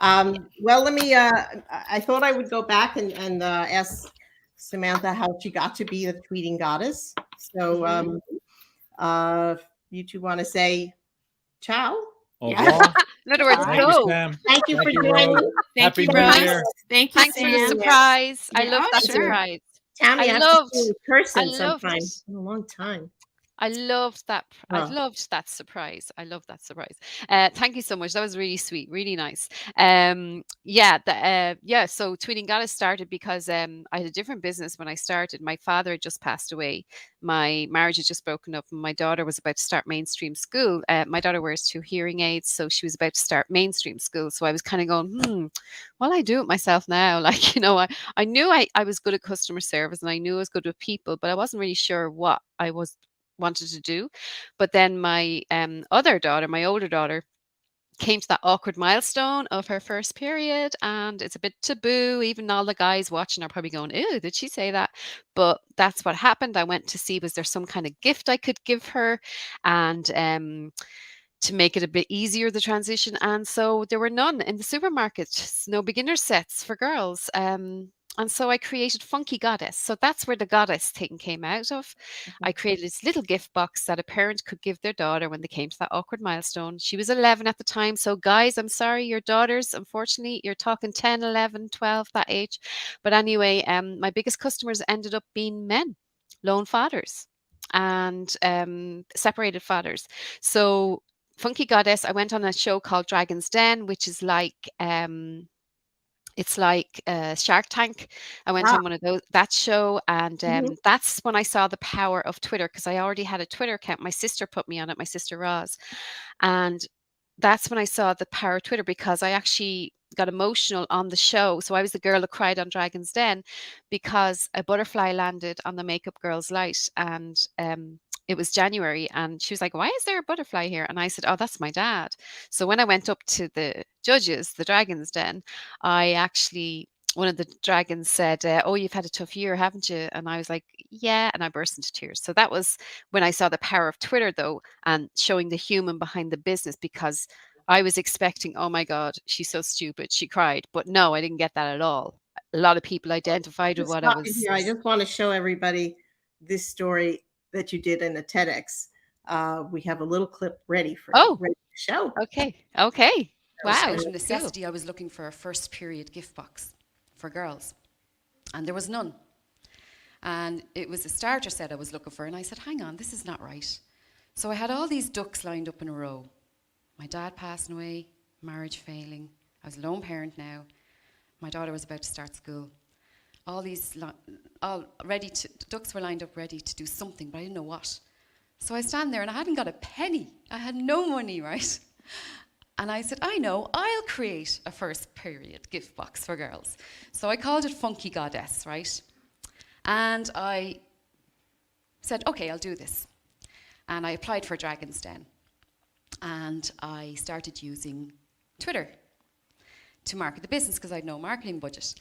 Well, let me, I thought I would go back and ask Samantha how she got to be the tweeting goddess. So you two want to say ciao? In other words, go. Thank you for joining. Thank you, New Rose. Year. Thank you, Thanks for the surprise. I love that surprise. Tammy, I have to see you in person I loved sometime. it. In a long time. I loved that. I Oh. loved that surprise. I love that surprise. Thank you so much. That was really sweet, really nice. So Tweeting Goddess started because I had a different business when I started. My father had just passed away. My marriage had just broken up, and my daughter was about to start mainstream school. My daughter wears 2 hearing aids, so she was about to start mainstream school. So I was kind of going, well, I do it myself now. Like, I knew I was good at customer service, and I knew I was good with people, but I wasn't really sure what I wanted to do. But then my other daughter, my older daughter, came to that awkward milestone of her first period, and it's a bit taboo. Even all the guys watching are probably going, ew, did she say that? But that's what happened. I went to see, was there some kind of gift I could give her, and to make it a bit easier, the transition. And so there were none in the supermarket, no beginner sets for girls. And so I created Funky Goddess. So that's where the goddess thing came out of. I created this little gift box that a parent could give their daughter when they came to that awkward milestone. She was 11 at the time. So guys, I'm sorry, your daughters, unfortunately, you're talking 10, 11, 12, that age. But anyway, my biggest customers ended up being men, lone fathers, and separated fathers. So Funky Goddess, I went on a show called Dragon's Den, which is like it's like Shark Tank. I went on one of that show, and that's when I saw the power of Twitter, because I already had a Twitter account. My sister put me on it, my sister Roz, and that's when I saw the power of Twitter, because I actually got emotional on the show. So I was the girl that cried on Dragon's Den because a butterfly landed on the makeup girl's light, and it was January, and she was like, why is there a butterfly here? And I said, oh, that's my dad. So when I went up to the judges, the Dragon's Den, one of the dragons said, oh, you've had a tough year, haven't you? And I was like, yeah. And I burst into tears. So that was when I saw the power of Twitter, though, and showing the human behind the business, because I was expecting, oh my God, she's so stupid, she cried. But no, I didn't get that at all. A lot of people identified with what I was. I just want to show everybody this story that you did in the TEDx. We have a little clip ready for the show. Okay. Wow. Out of necessity, I was looking for a first period gift box for girls, and there was none. And it was a starter set I was looking for, and I said, hang on, this is not right. So I had all these ducks lined up in a row. My dad passing away, marriage failing. I was a lone parent now. My daughter was about to start school. All these ducks were lined up ready to do something, but I didn't know what. So I stand there, and I hadn't got a penny. I had no money, right? And I said, I know, I'll create a first period gift box for girls. So I called it Funky Goddess, right? And I said, okay, I'll do this. And I applied for Dragon's Den. And I started using Twitter to market the business, because I had no marketing budget.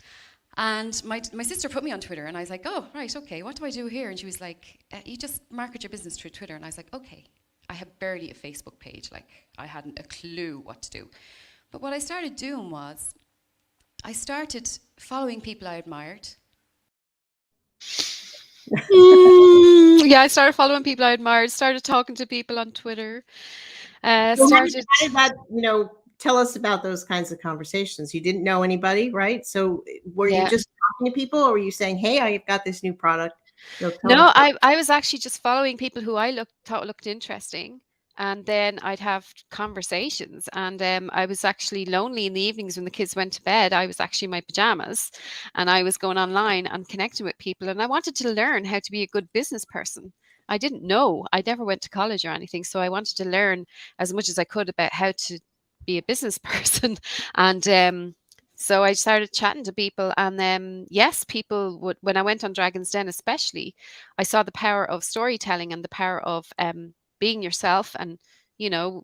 And my sister put me on Twitter, and I was like, oh, right, okay, what do I do here? And she was like, you just market your business through Twitter. And I was like, okay. I had barely a Facebook page, like I hadn't a clue what to do. But what I started doing was, I started following people I admired. Yeah, I started following people I admired, started talking to people on Twitter. How did that, tell us about those kinds of conversations. You didn't know anybody, right? So were you just talking to people, or were you saying, hey, I've got this new product? No, I was actually just following people who I thought looked interesting, and then I'd have conversations. And I was actually lonely in the evenings when the kids went to bed. I was actually in my pajamas, and I was going online and connecting with people. And I wanted to learn how to be a good business person. I didn't know. I never went to college or anything, so I wanted to learn as much as I could about how to be a business person. And so I started chatting to people, and yes, people would, when I went on Dragon's Den especially, I saw the power of storytelling and the power of being yourself, and,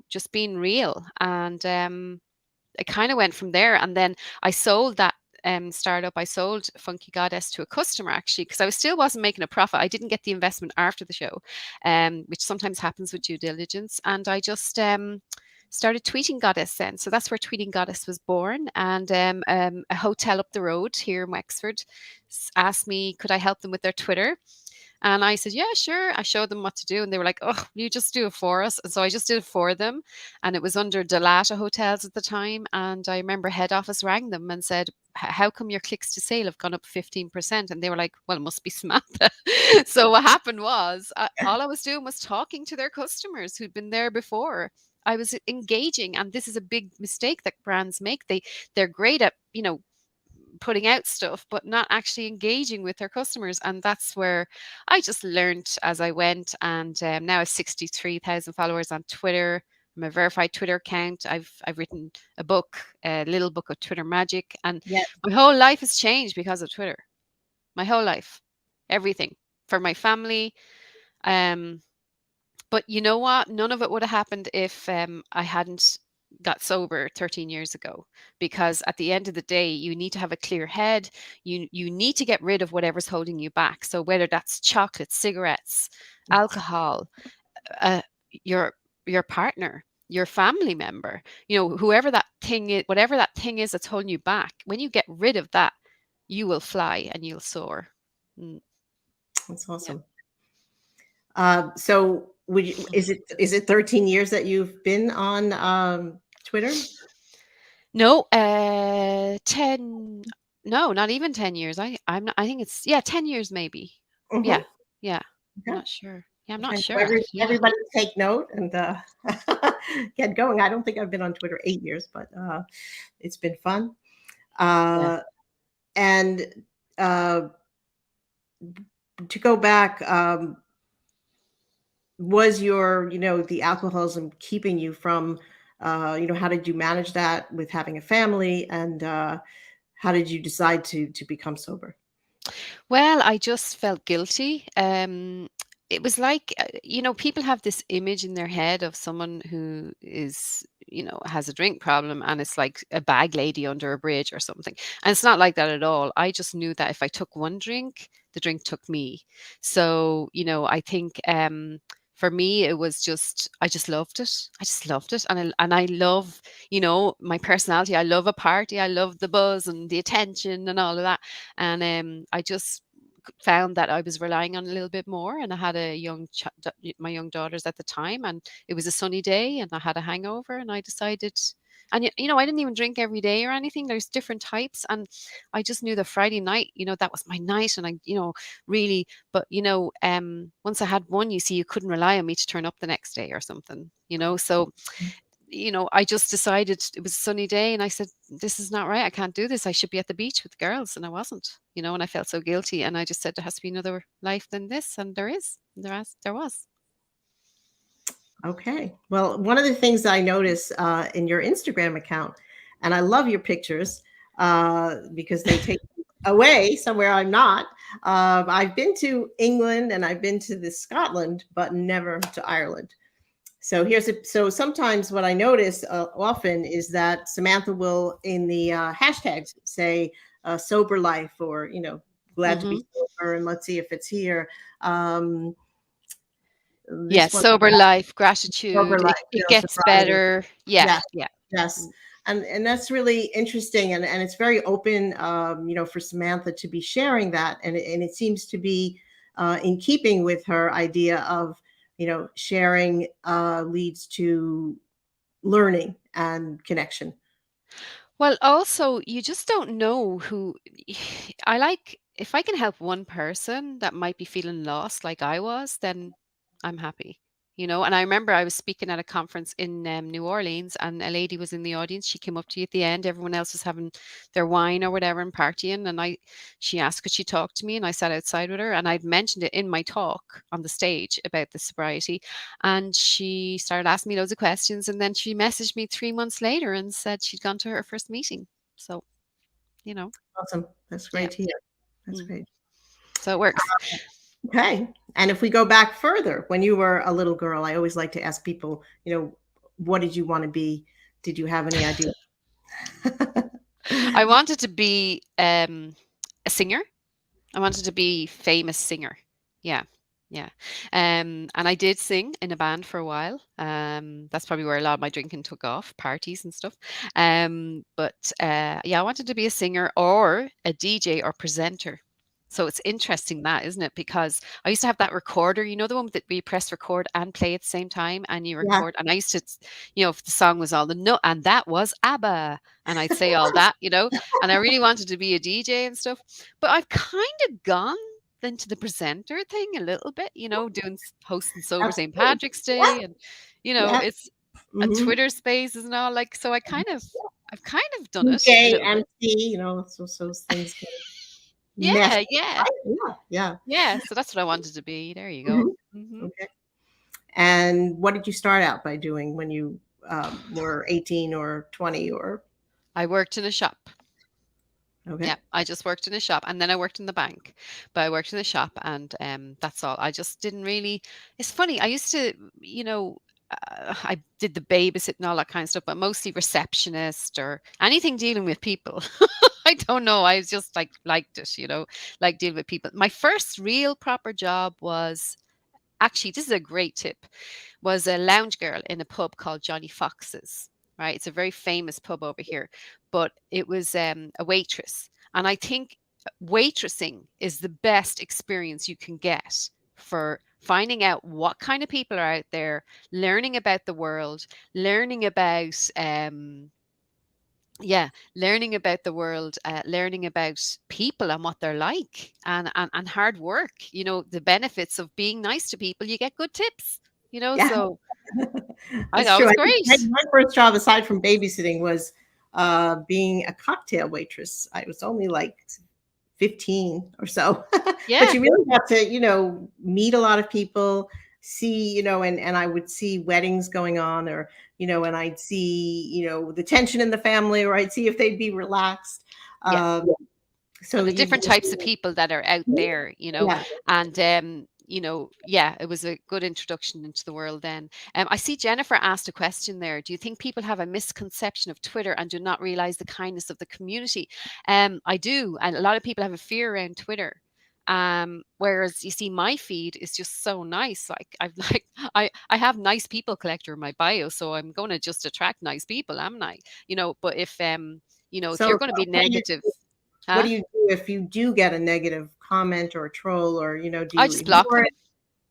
just being real. And it kind of went from there. And then I sold that startup. I sold Funky Goddess to a customer, actually, because I still wasn't making a profit. I didn't get the investment after the show, which sometimes happens with due diligence. And I just started Tweeting Goddess then. So that's where Tweeting Goddess was born. And a hotel up the road here in Wexford asked me, could I help them with their Twitter? And I said, yeah, sure. I showed them what to do. And they were like, oh, you just do it for us. And so I just did it for them. And it was under Delata Hotels at the time. And I remember head office rang them and said, how come your clicks to sale have gone up 15%? And they were like, well, it must be Samantha. So what happened was all I was doing was talking to their customers who'd been there before. I was engaging. And this is a big mistake that brands make. They're great at, putting out stuff, but not actually engaging with their customers. And that's where I just learned as I went. And now I have 63,000 followers on Twitter. I'm a verified Twitter account. I've written a book, a little book of Twitter magic, and my whole life has changed because of Twitter. My whole life, everything for my family. But you know what? None of it would have happened if I hadn't got sober 13 years ago, because at the end of the day, you need to have a clear head. You need to get rid of whatever's holding you back. So whether that's chocolate, cigarettes, alcohol, your partner, your family member, whoever that thing is, whatever that thing is that's holding you back, when you get rid of that, you will fly and you'll soar. That's awesome. So is it 13 years that you've been on Twitter? No, 10. No, not even 10 years. I think it's 10 years maybe. Mm-hmm. Yeah. Okay. I'm not sure. Yeah, I'm not sure. Everybody take note and get going. I don't think I've been on Twitter 8 years, but it's been fun. And to go back, was your, the alcoholism keeping you from, how did you manage that with having a family, and how did you decide to become sober? Well, I just felt guilty. It was like, people have this image in their head of someone who is, has a drink problem, and it's like a bag lady under a bridge or something. And it's not like that at all. I just knew that if I took one drink, the drink took me. So, I think for me, it was just, I just loved it. I just loved it. And I love, my personality. I love a party. I love the buzz and the attention and all of that. And I just found that I was relying on a little bit more. And I had my young daughters at the time, and it was a sunny day and I had a hangover, and I decided, and I didn't even drink every day or anything. There's different types. And I just knew that Friday night, that was my night. And I, really, but, once I had one, you couldn't rely on me to turn up the next day or something, so, I just decided, it was a sunny day, and I said, this is not right. I can't do this. I should be at the beach with the girls. And I wasn't, and I felt so guilty. And I just said, there has to be another life than this. And there was. Okay. Well, one of the things that I notice in your Instagram account, and I love your pictures because they take away somewhere I'm not. I've been to England and I've been to Scotland, but never to Ireland. So so sometimes what I notice often is that Samantha will, in the hashtags, say sober life, or, glad to be sober, and let's see if it's here. Yes, sober life, gratitude. Sober life, it gets better. Yeah. Yes. And that's really interesting. And it's very open, for Samantha to be sharing that. And it seems to be in keeping with her idea of, sharing leads to learning and connection. Well, also, you just don't know who. If I can help one person that might be feeling lost like I was, then I'm happy, And I remember I was speaking at a conference in New Orleans, and a lady was in the audience. She came up to you at the end. Everyone else was having their wine or whatever and partying. And she asked, could she talk to me? And I sat outside with her, and I'd mentioned it in my talk on the stage about the sobriety. And she started asking me loads of questions. And then she messaged me 3 months later and said she'd gone to her first meeting. So, Awesome. That's great to hear. That's great. So it works. Okay. And if we go back further, when you were a little girl, I always like to ask people, what did you want to be? Did you have any idea? I wanted to be a singer. I wanted to be a famous singer. Yeah. And I did sing in a band for a while. That's probably where a lot of my drinking took off, parties and stuff. But I wanted to be a singer or a DJ or presenter. So it's interesting that, isn't it? Because I used to have that recorder, you know, the one that we press record and play at the same time, and you Yeah. record. And I used to, you know, if the song was all the no, and that was ABBA, and I'd say all that, you know, and I really wanted to be a DJ and stuff. But I've kind of gone into the presenter thing a little bit, you know, doing hosting Sober St. Absolutely. Patrick's Day, and you know, Yeah. it's and Mhm. Twitter Spaces and all. Like, so I've kind of done it a DJ, little bit. MC, you know, so those things can Yeah, mesh. yeah, Right? Yeah. yeah. So that's what I wanted to be. There you Mhm. go. Mhm. Okay. And what did you start out by doing when you were 18 or 20 or? I worked in a shop. Okay. Yeah, I just worked in a shop, and then I worked in the bank. But I worked in the shop, and that's all. I just didn't really. It's funny. I used to, you know, I did the babysitting and all that kind of stuff, but mostly receptionist or anything dealing with people. I don't know. I just liked it, you know, like dealing with people. My first real proper job was actually, this is a great tip, was a lounge girl in a pub called Johnny Fox's. Right, it's a very famous pub over here, but it was a waitress, and I think waitressing is the best experience you can get for finding out what kind of people are out there, learning about the world, learning about yeah, learning about the world, learning about people and what they're like, and hard work. You know, the benefits of being nice to people. You get good tips. You know, Yeah. so I That's thought true. it was I think great. my first job, aside from babysitting, was being a cocktail waitress. I was only like 15 or so, but Yeah, you really got to, you know, meet a lot of people, see, you know, and I would see weddings going on, or, you know, and I'd see, you know, the tension in the family, or I'd see if they'd be relaxed. yeah. Um, so And the you, different types of people that are out there, you know, yeah. and you know, yeah, it was a good introduction into the world then. I see Jennifer asked a question there. Do you think people have a misconception of Twitter and do not realize the kindness of the community? I do, and a lot of people have a fear around Twitter. Whereas you see my feed is just so nice. Like I've like I have nice people collector in my bio, so I'm going to just attract nice people, am I? You know, but if you know, if So you're going to be negative, what huh? do you do if you do get a negative comment or a troll, or, you know, do I you just block ignore them. it?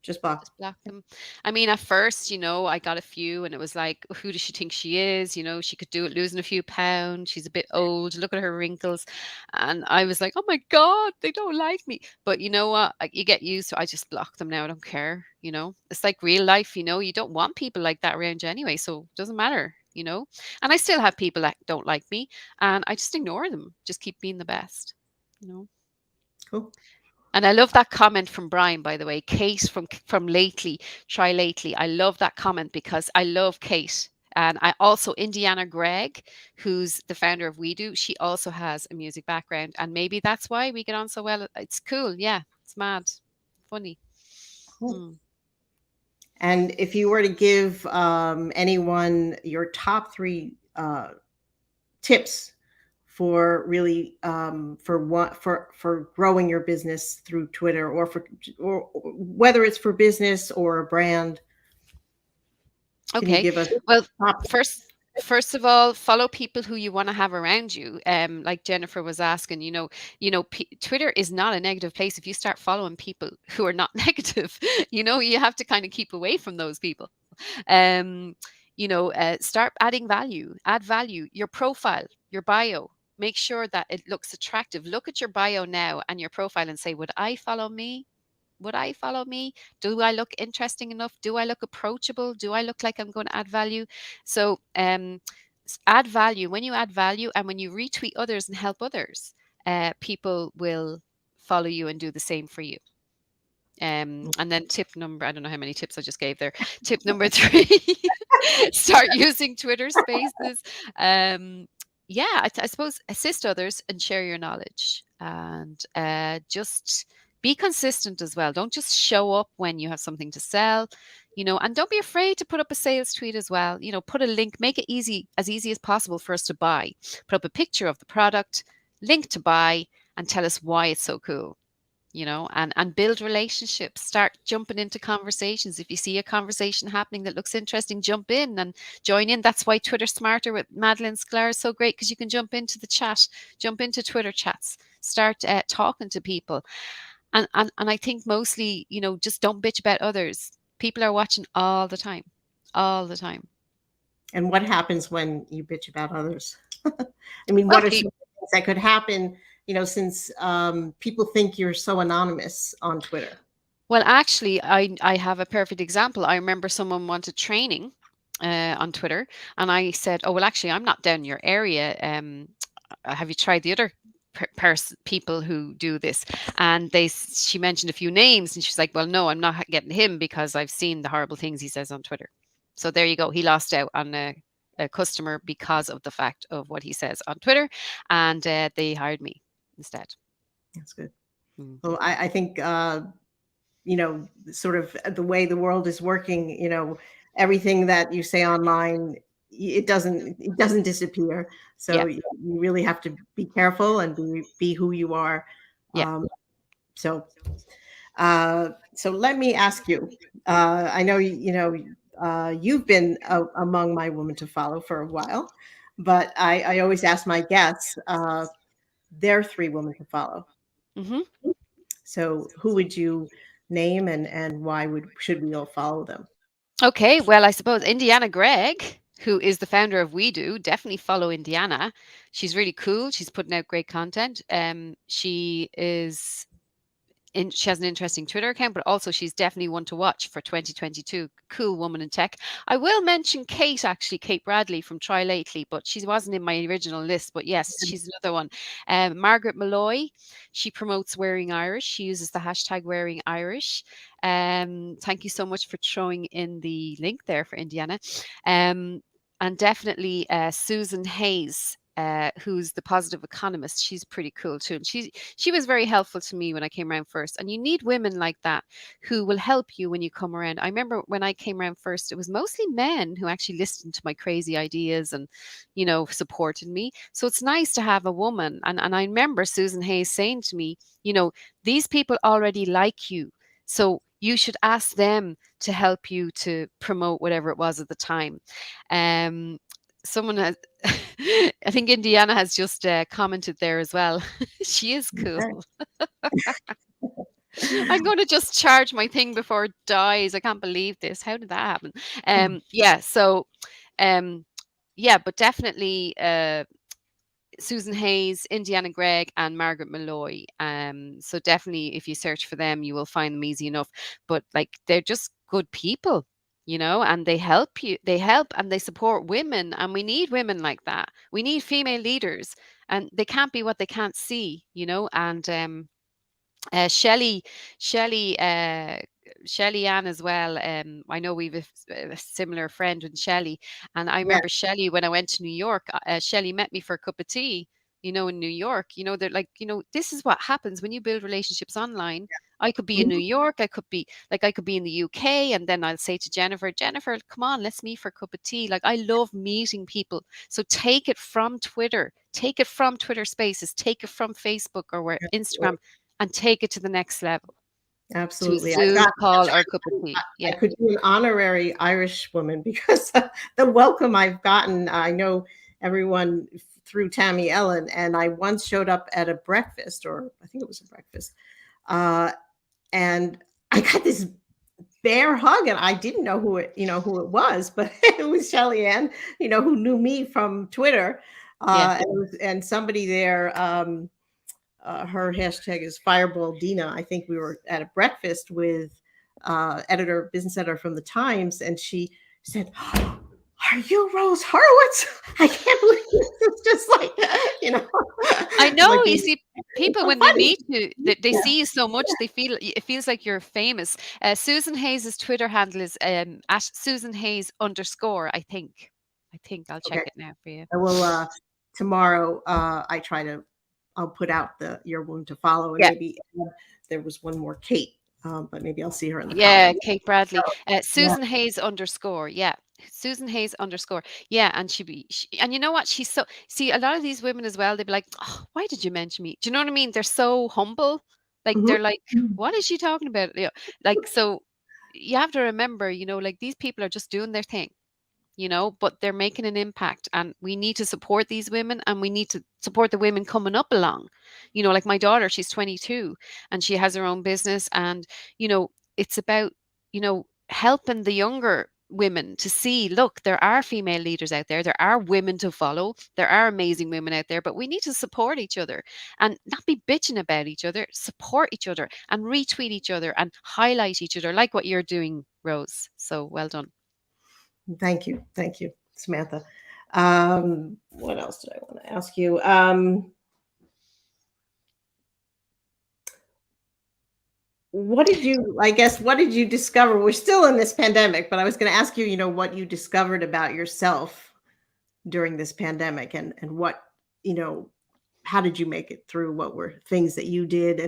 Just block. Just block them. I mean, at first, you know, I got a few and it was like, who does she think she is? You know, she could do it losing a few pounds. She's a bit old. Look at her wrinkles. And I was like, oh my God, they don't like me. But you know what? You get used to I just block them now. I don't care. You know, it's like real life. You know, you don't want people like that around you anyway. So it doesn't matter, you know. And I still have people that don't like me and I just ignore them. Just keep being the best, you know. Cool. And I love that comment from Brian, by the way. Kate from Lately, Try Lately. I love that comment because I love Kate. And I also, Indiana Gregg, who's the founder of We Do, she also has a music background. And maybe that's why we get on so well. It's cool. Yeah, it's mad. Funny. Cool. Mm. And if you were to give anyone your top three tips for really for growing your business through Twitter, or whether it's for business or a brand, can you Okay. give us Well, top? first of all, follow people who you want to have around you. Like Jennifer was asking, Twitter is not a negative place. If you start following people who are not negative, you have to kind of keep away from those people. Start adding value. Add value. Your profile, your bio. Make sure that it looks attractive. Look at your bio now and your profile and say, would I follow me? Would I follow me? Do I look interesting enough? Do I look approachable? Do I look like I'm going to add value? So add value. When you add value and when you retweet others and help others, people will follow you and do the same for you. And then I don't know how many tips I just gave there. Tip number 3, start using Twitter Spaces. I suppose assist others and share your knowledge, and just be consistent as well. Don't just show up when you have something to sell, and don't be afraid to put up a sales tweet as well. Put a link, make it as easy as possible for us to buy. Put up a picture of the product, link to buy, and tell us why it's so cool. And build relationships. Start jumping into conversations. If you see a conversation happening that looks interesting, jump in and join in. That's why Twitter Smarter with Madeline Sklar is so great, because you can jump into the chat, jump into Twitter chats, start talking to people. And I think mostly, just don't bitch about others. People are watching all the time, all the time. And what happens when you bitch about others? I mean, Well, what are some things that could happen, since people think you're so anonymous on Twitter? Well, actually, I have a perfect example. I remember someone wanted training on Twitter, and I said, "Oh, well, actually, I'm not down in your area. Have you tried the other people who do this?" And she mentioned a few names, and she's like, "Well, no, I'm not getting him because I've seen the horrible things he says on Twitter." So there you go. He lost out on a customer because of the fact of what he says on Twitter, and they hired me instead. That's good. Mm-hmm. Well, I think sort of the way the world is working, everything that you say online, it doesn't disappear. So you really have to be careful and be who you are. Yeah. So let me ask you. I know you've been among my women to follow for a while, but I always ask my guests their 3 women to follow. Mm-hmm. So who would you name, and why should we all follow them? Okay, well, I suppose Indiana Gregg, who is the founder of We Do, definitely follow Indiana. She's really cool. She's putting out great content. She has an interesting Twitter account, but also she's definitely one to watch for 2022. Cool woman in tech. I will mention Kate Bradley from Try Lately, but she wasn't in my original list. But yes, she's another one. Margaret Malloy, she promotes Wearing Irish. She uses the hashtag Wearing Irish. Thank you so much for throwing in the link there for Indiana. And definitely Susan Hayes, who's the positive economist. She's pretty cool too. And she was very helpful to me when I came around first. And you need women like that who will help you when you come around. I remember when I came around first, it was mostly men who actually listened to my crazy ideas and, supported me. So it's nice to have a woman. And I remember Susan Hayes saying to me, these people already like you. So you should ask them to help you to promote whatever it was at the time. Someone has, I think Indiana has just commented there as well. She is cool. I'm going to just charge my thing before it dies. I can't believe this. How did that happen? Yeah. So, but definitely Susan Hayes, Indiana Gregg, and Margaret Malloy. So definitely, if you search for them, you will find them easy enough. But they're just good people, and they help you. They help and they support women, and we need women like that. We need female leaders, and they can't be what they can't see, And Shelley, Shelley, Shelley Ann as well. I know we've a similar friend with Shelley, and I remember Shelley when I went to New York. Shelley met me for a cup of tea. In New York, they're like, this is what happens when you build relationships online. I could be in New York. I could be in the UK, and then I'll say to Jennifer, come on, let's meet for a cup of tea. I love meeting people. So take it from Twitter, take it from Twitter Spaces, take it from Facebook or Instagram, and take it to the next level. Absolutely. To a Zoom call or a cup of tea. I could be an honorary Irish woman because the welcome I've gotten, I know everyone through Tammy Ellen, and I once showed up at a breakfast, or I think it was a breakfast, and I got this bear hug, and I didn't know who it was, but it was Shelly Ann, who knew me from Twitter, and somebody there. Her hashtag is Fireball Dina. I think we were at a breakfast with business editor from the Times, and she said, "Oh, are you Rose Horowitz? I can't believe this." It's just I know. Like, you see, people when they meet you, they see you so much, it feels like you're famous. Susan Hayes' Twitter handle is at Susan Hayes _ I think I'll check it now for you. I will tomorrow. I'll put out your woman to follow, and maybe there was one more Kate, but maybe I'll see her in the comments. Kate Bradley. Susan Hayes _ Susan Hayes _ and and you know what, she's so, see, a lot of these women as well, they'd be like, oh, why did you mention me? Do you know what I mean? They're so humble, they're like, what is she talking about? So you have to remember, these people are just doing their thing. but they're making an impact, and we need to support these women, and we need to support the women coming up along. Like my daughter, she's 22 and she has her own business, and it's about helping the younger women to see, look, there are female leaders out there are women to follow, there are amazing women out there, but we need to support each other and not be bitching about each other, support each other and retweet each other and highlight each other, like what you're doing, Rose. So well done. Thank you, Samantha. What else did I want to ask you? What did you discover? We're still in this pandemic, but I was going to ask you, what you discovered about yourself during this pandemic, and what, how did you make it through? What were things that you did?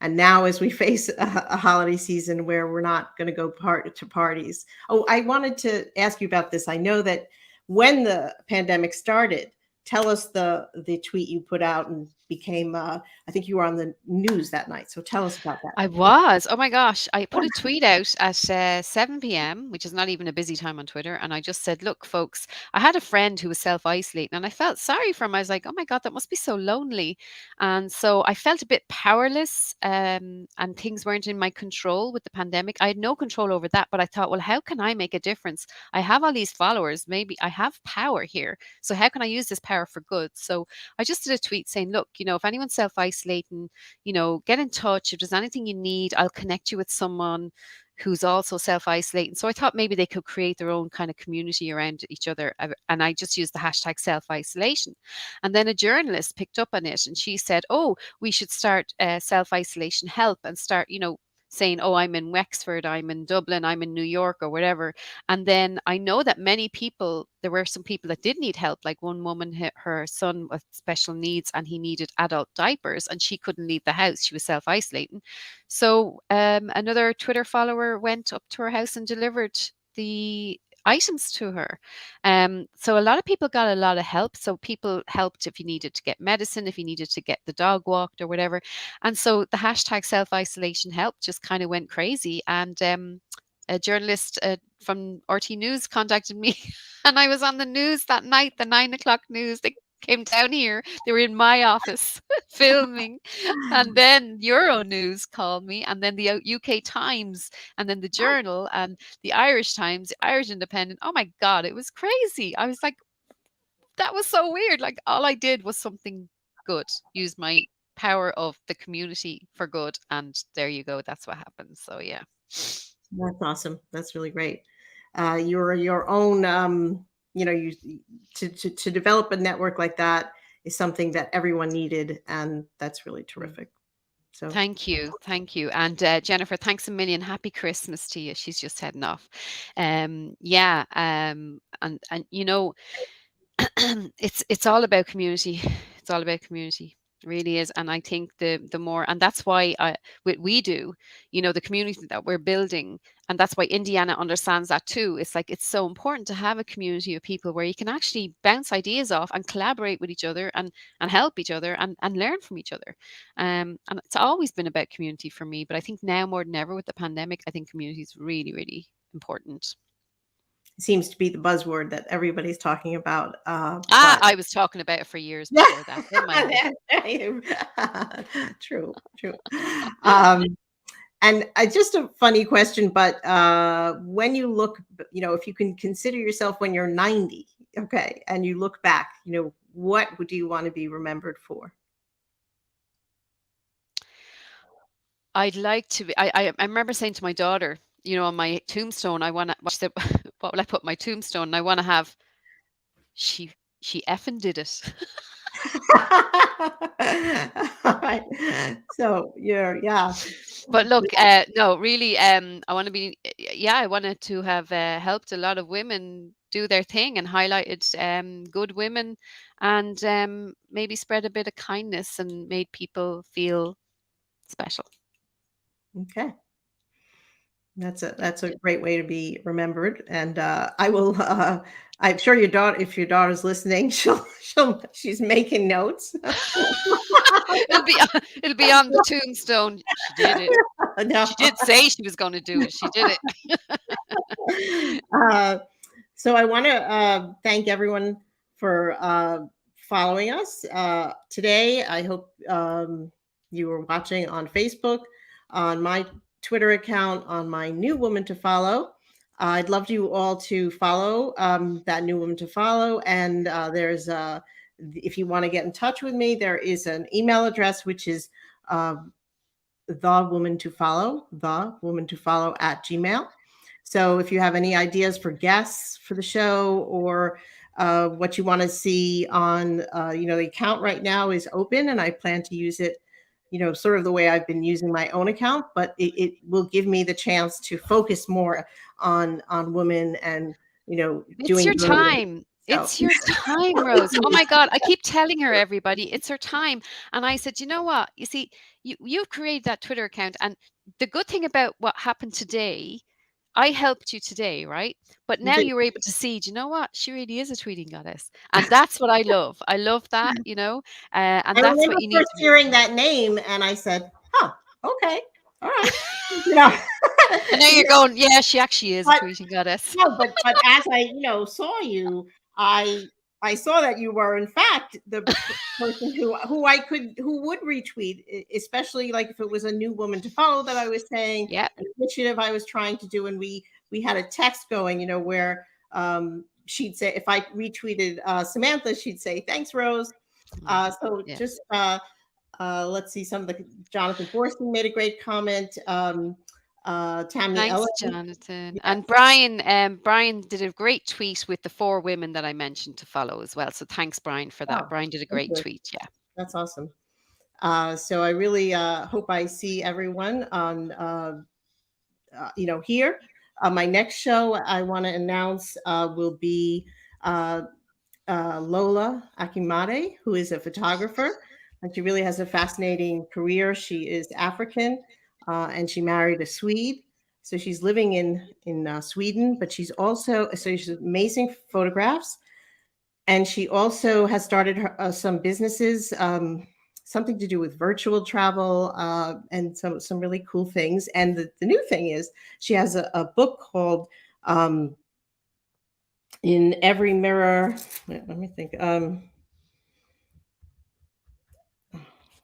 And now, as we face a holiday season where we're not going to go to parties. Oh, I wanted to ask you about this. I know that when the pandemic started, tell us the tweet you put out and became, I think you were on the news that night. So tell us about that. I was. Oh my gosh. I put a tweet out at 7 p.m., which is not even a busy time on Twitter. And I just said, look, folks, I had a friend who was self-isolating and I felt sorry for him. I was like, oh my God, that must be so lonely. And so I felt a bit powerless, and things weren't in my control with the pandemic. I had no control over that, but I thought, well, how can I make a difference? I have all these followers. Maybe I have power here. So how can I use this power for good? So I just did a tweet saying, look, if anyone's self-isolating, get in touch. If there's anything you need, I'll connect you with someone who's also self-isolating. So I thought maybe they could create their own kind of community around each other. And I just used the hashtag self-isolation. And then a journalist picked up on it and she said, oh, we should start self-isolation help and start, saying, oh, I'm in Wexford, I'm in Dublin, I'm in New York or whatever. And then I know that many people, there were some people that did need help. Like one woman, her son with special needs and he needed adult diapers and she couldn't leave the house. She was self-isolating. So another Twitter follower went up to her house and delivered the items to her. So a lot of people got a lot of help. So people helped if you needed to get medicine, if you needed to get the dog walked or whatever. And so the hashtag self-isolation help just kind of went crazy. And a journalist from RT News contacted me and I was on the news that night, the 9 o'clock news. They came down here. They were in my office filming. And then Euronews called me, and then the UK Times, and then the Journal, and the Irish Times, the Irish Independent. Oh my God, it was crazy. I was like, that was so weird. Like all I did was something good, use my power of the community for good. And there you go. That's what happened. So yeah. That's awesome. That's really great. You're your own, to develop a network like that is something that everyone needed. And that's really terrific. So thank you. And Jennifer, thanks a million. Happy Christmas to you. She's just heading off. And it's all about community. It's all about community. It really is. And I think the more, and that's why we do, the community that we're building, and that's why Indiana understands that too. It's like, it's so important to have a community of people where you can actually bounce ideas off and collaborate with each other and help each other and learn from each other. And it's always been about community for me, but I think now more than ever with the pandemic, I think community is really, really important. Seems to be the buzzword that everybody's talking about. I was talking about it for years before that. True. And just a funny question, but when you look, if you can consider yourself when you're 90, okay, and you look back, what do you want to be remembered for? I'd like to be, I remember saying to my daughter, on my tombstone, I want to, what will I put my tombstone? And I want to have, she effing did it. All right. So yeah. But look, no, really, I want to be, I wanted to have helped a lot of women do their thing and highlighted good women and maybe spread a bit of kindness and made people feel special. Okay. That's a great way to be remembered. And I will, I'm sure if your daughter's listening, she's making notes. It'll be on the tombstone. She did it. No. She did say she was going to do it. She did it. So I want to thank everyone for following us today. I hope you were watching on Facebook, on my Twitter account, on my New Woman to Follow. I'd love you all to follow that New Woman to Follow. And there's, if you want to get in touch with me, there is an email address, which is thewoman2follow@gmail. So if you have any ideas for guests for the show, or what you want to see on, the account right now is open, and I plan to use it, sort of the way I've been using my own account, but it will give me the chance to focus more on women and, It's doing your good. time. So. It's your time, Rose. Oh my God. I keep telling her, everybody, it's her time. And I said, you know what? You see, you've created that Twitter account. And the good thing about what happened today, I helped you today, right? But now you were able to see, do you know what? She really is a tweeting goddess. And that's what I love. I love that, and I that's remember what you need first to hearing that name, and I said, okay, all right. And now you're going, yeah, she actually is a tweeting goddess. No, but as I, saw you, I saw that you were in fact the person who would retweet, especially like if it was a New Woman to Follow that I was saying, Yeah, an initiative I was trying to do, and we had a text going, where she'd say, if I retweeted Samantha, she'd say, thanks, Rose. So yeah. just let's see, some of the Jonathan Borstein made a great comment. Tammy Thanks, Ellen. Jonathan. And Brian did a great tweet with the 4 women that I mentioned to follow as well. So thanks, Brian, for that. Brian did a great tweet. Yeah. That's awesome. So I really hope I see everyone on, here. My next show I want to announce will be Lola Akimade, who is a photographer, and she really has a fascinating career. She is African, and she married a Swede. So she's living in Sweden, but she's amazing photographs. And she also has started some businesses, something to do with virtual travel, and some really cool things. And the new thing is she has a book called In Every Mirror. Let me think.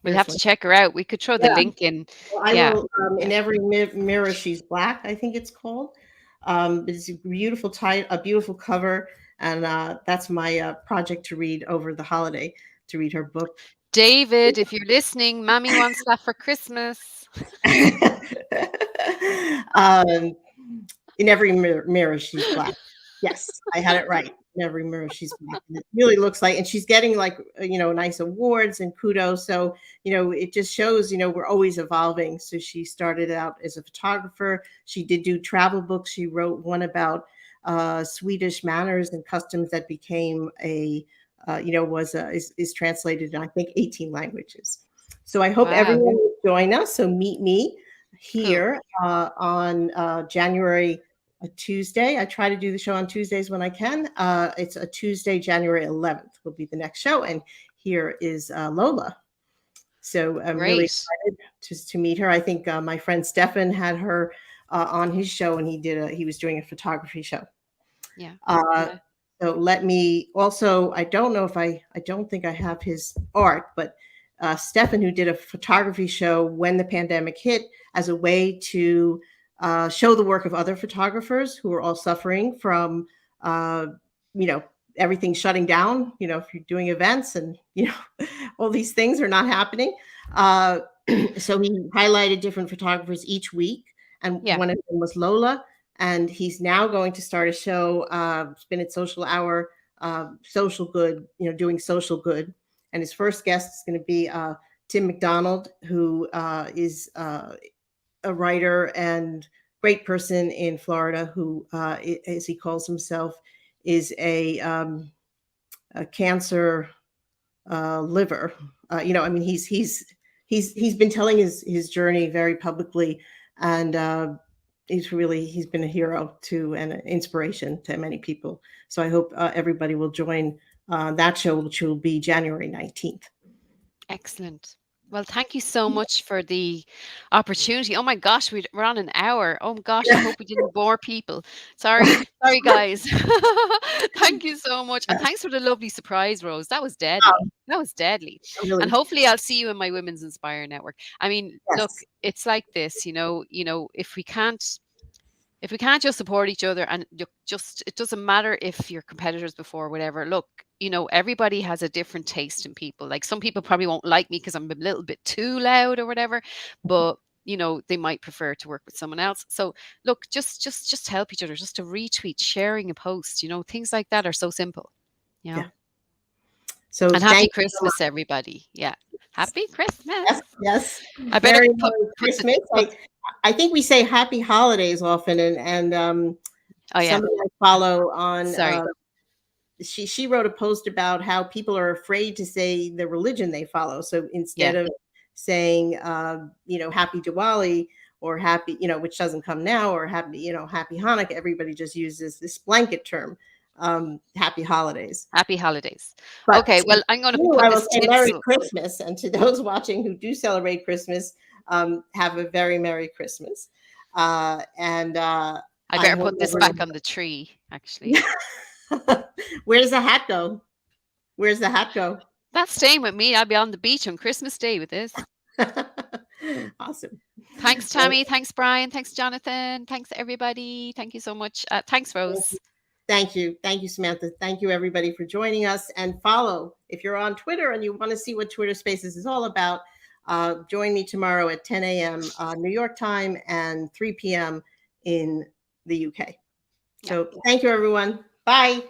We'll have to check her out. We could throw the link in. Well, I will. In Every Mirror She's Black, I think it's called. It's a beautiful a beautiful cover, and that's my project to read over the holiday, to read her book. David, if you're listening, Mommy wants that for Christmas. In Every Mirror She's Black. Yes, I had it right. In Every Mirror She's Black. And it really looks like, and she's getting like, nice awards and kudos. So, it just shows, we're always evolving. So she started out as a photographer. She did do travel books. She wrote one about Swedish manners and customs that became is translated in, I think, 18 languages. So I hope everyone will join us. So meet me here on January a Tuesday. I try to do the show on Tuesdays when I can. It's a Tuesday, January 11th will be the next show. And here is Lola. So I'm really excited to meet her. I think my friend Steffen had her on his show, and he was doing a photography show. Yeah. So let me also, I don't think I have his art, but Steffen, who did a photography show when the pandemic hit as a way to show the work of other photographers who are all suffering from, everything shutting down, if you're doing events and, all these things are not happening. So he highlighted different photographers each week. And one of them was Lola. And he's now going to start a show, Spin It Social Hour, Social Good, doing social good. And his first guest is going to be Tim McDonald, who is a writer and great person in Florida, who, as he calls himself, is a cancer liver. He's been telling his journey very publicly, and he's been a hero to and an inspiration to many people. So I hope everybody will join that show, which will be January 19th. Excellent. Well, thank you so much for the opportunity. Oh my gosh, we're on an hour. Oh my gosh, I hope we didn't bore people. Sorry, guys. Thank you so much, and thanks for the lovely surprise, Rose. That was deadly. That was deadly. Really, And hopefully, I'll see you in my Women's Inspire network. I mean, look, yes. it's like this, if we can't just support each other, and just it doesn't matter if you're competitors before, whatever. Look, everybody has a different taste in people. Like, some people probably won't like me because I'm a little bit too loud or whatever, but they might prefer to work with someone else. So look, just help each other, just to retweet, sharing a post, things like that are so simple. Yeah. So and happy thank you so Christmas, everybody. Yeah, happy Christmas. Yes. I better Merry put Christmas. I think we say happy holidays often, and oh yeah, somebody I follow on sorry. She wrote a post about how people are afraid to say the religion they follow. So instead of saying happy Diwali or happy, which doesn't come now, or happy Hanukkah, everybody just uses this blanket term, happy holidays. Happy holidays. But okay, well, I'm going to put I will this say Merry Christmas, and to those watching who do celebrate Christmas, have a very Merry Christmas. I better put this back on the tree, actually. Where does the hat go? Where's the hat go? That's staying with me. I'll be on the beach on Christmas Day with this. Awesome. Thanks, Tammy. Thanks, Brian. Thanks, Jonathan. Thanks, everybody. Thank you so much. Thanks, Rose. Thank you. Thank you, Samantha. Thank you, everybody, for joining us. And follow, if you're on Twitter and you want to see what Twitter Spaces is all about, join me tomorrow at 10 a.m. New York time and 3 p.m. in the UK. So thank you, everyone. Bye.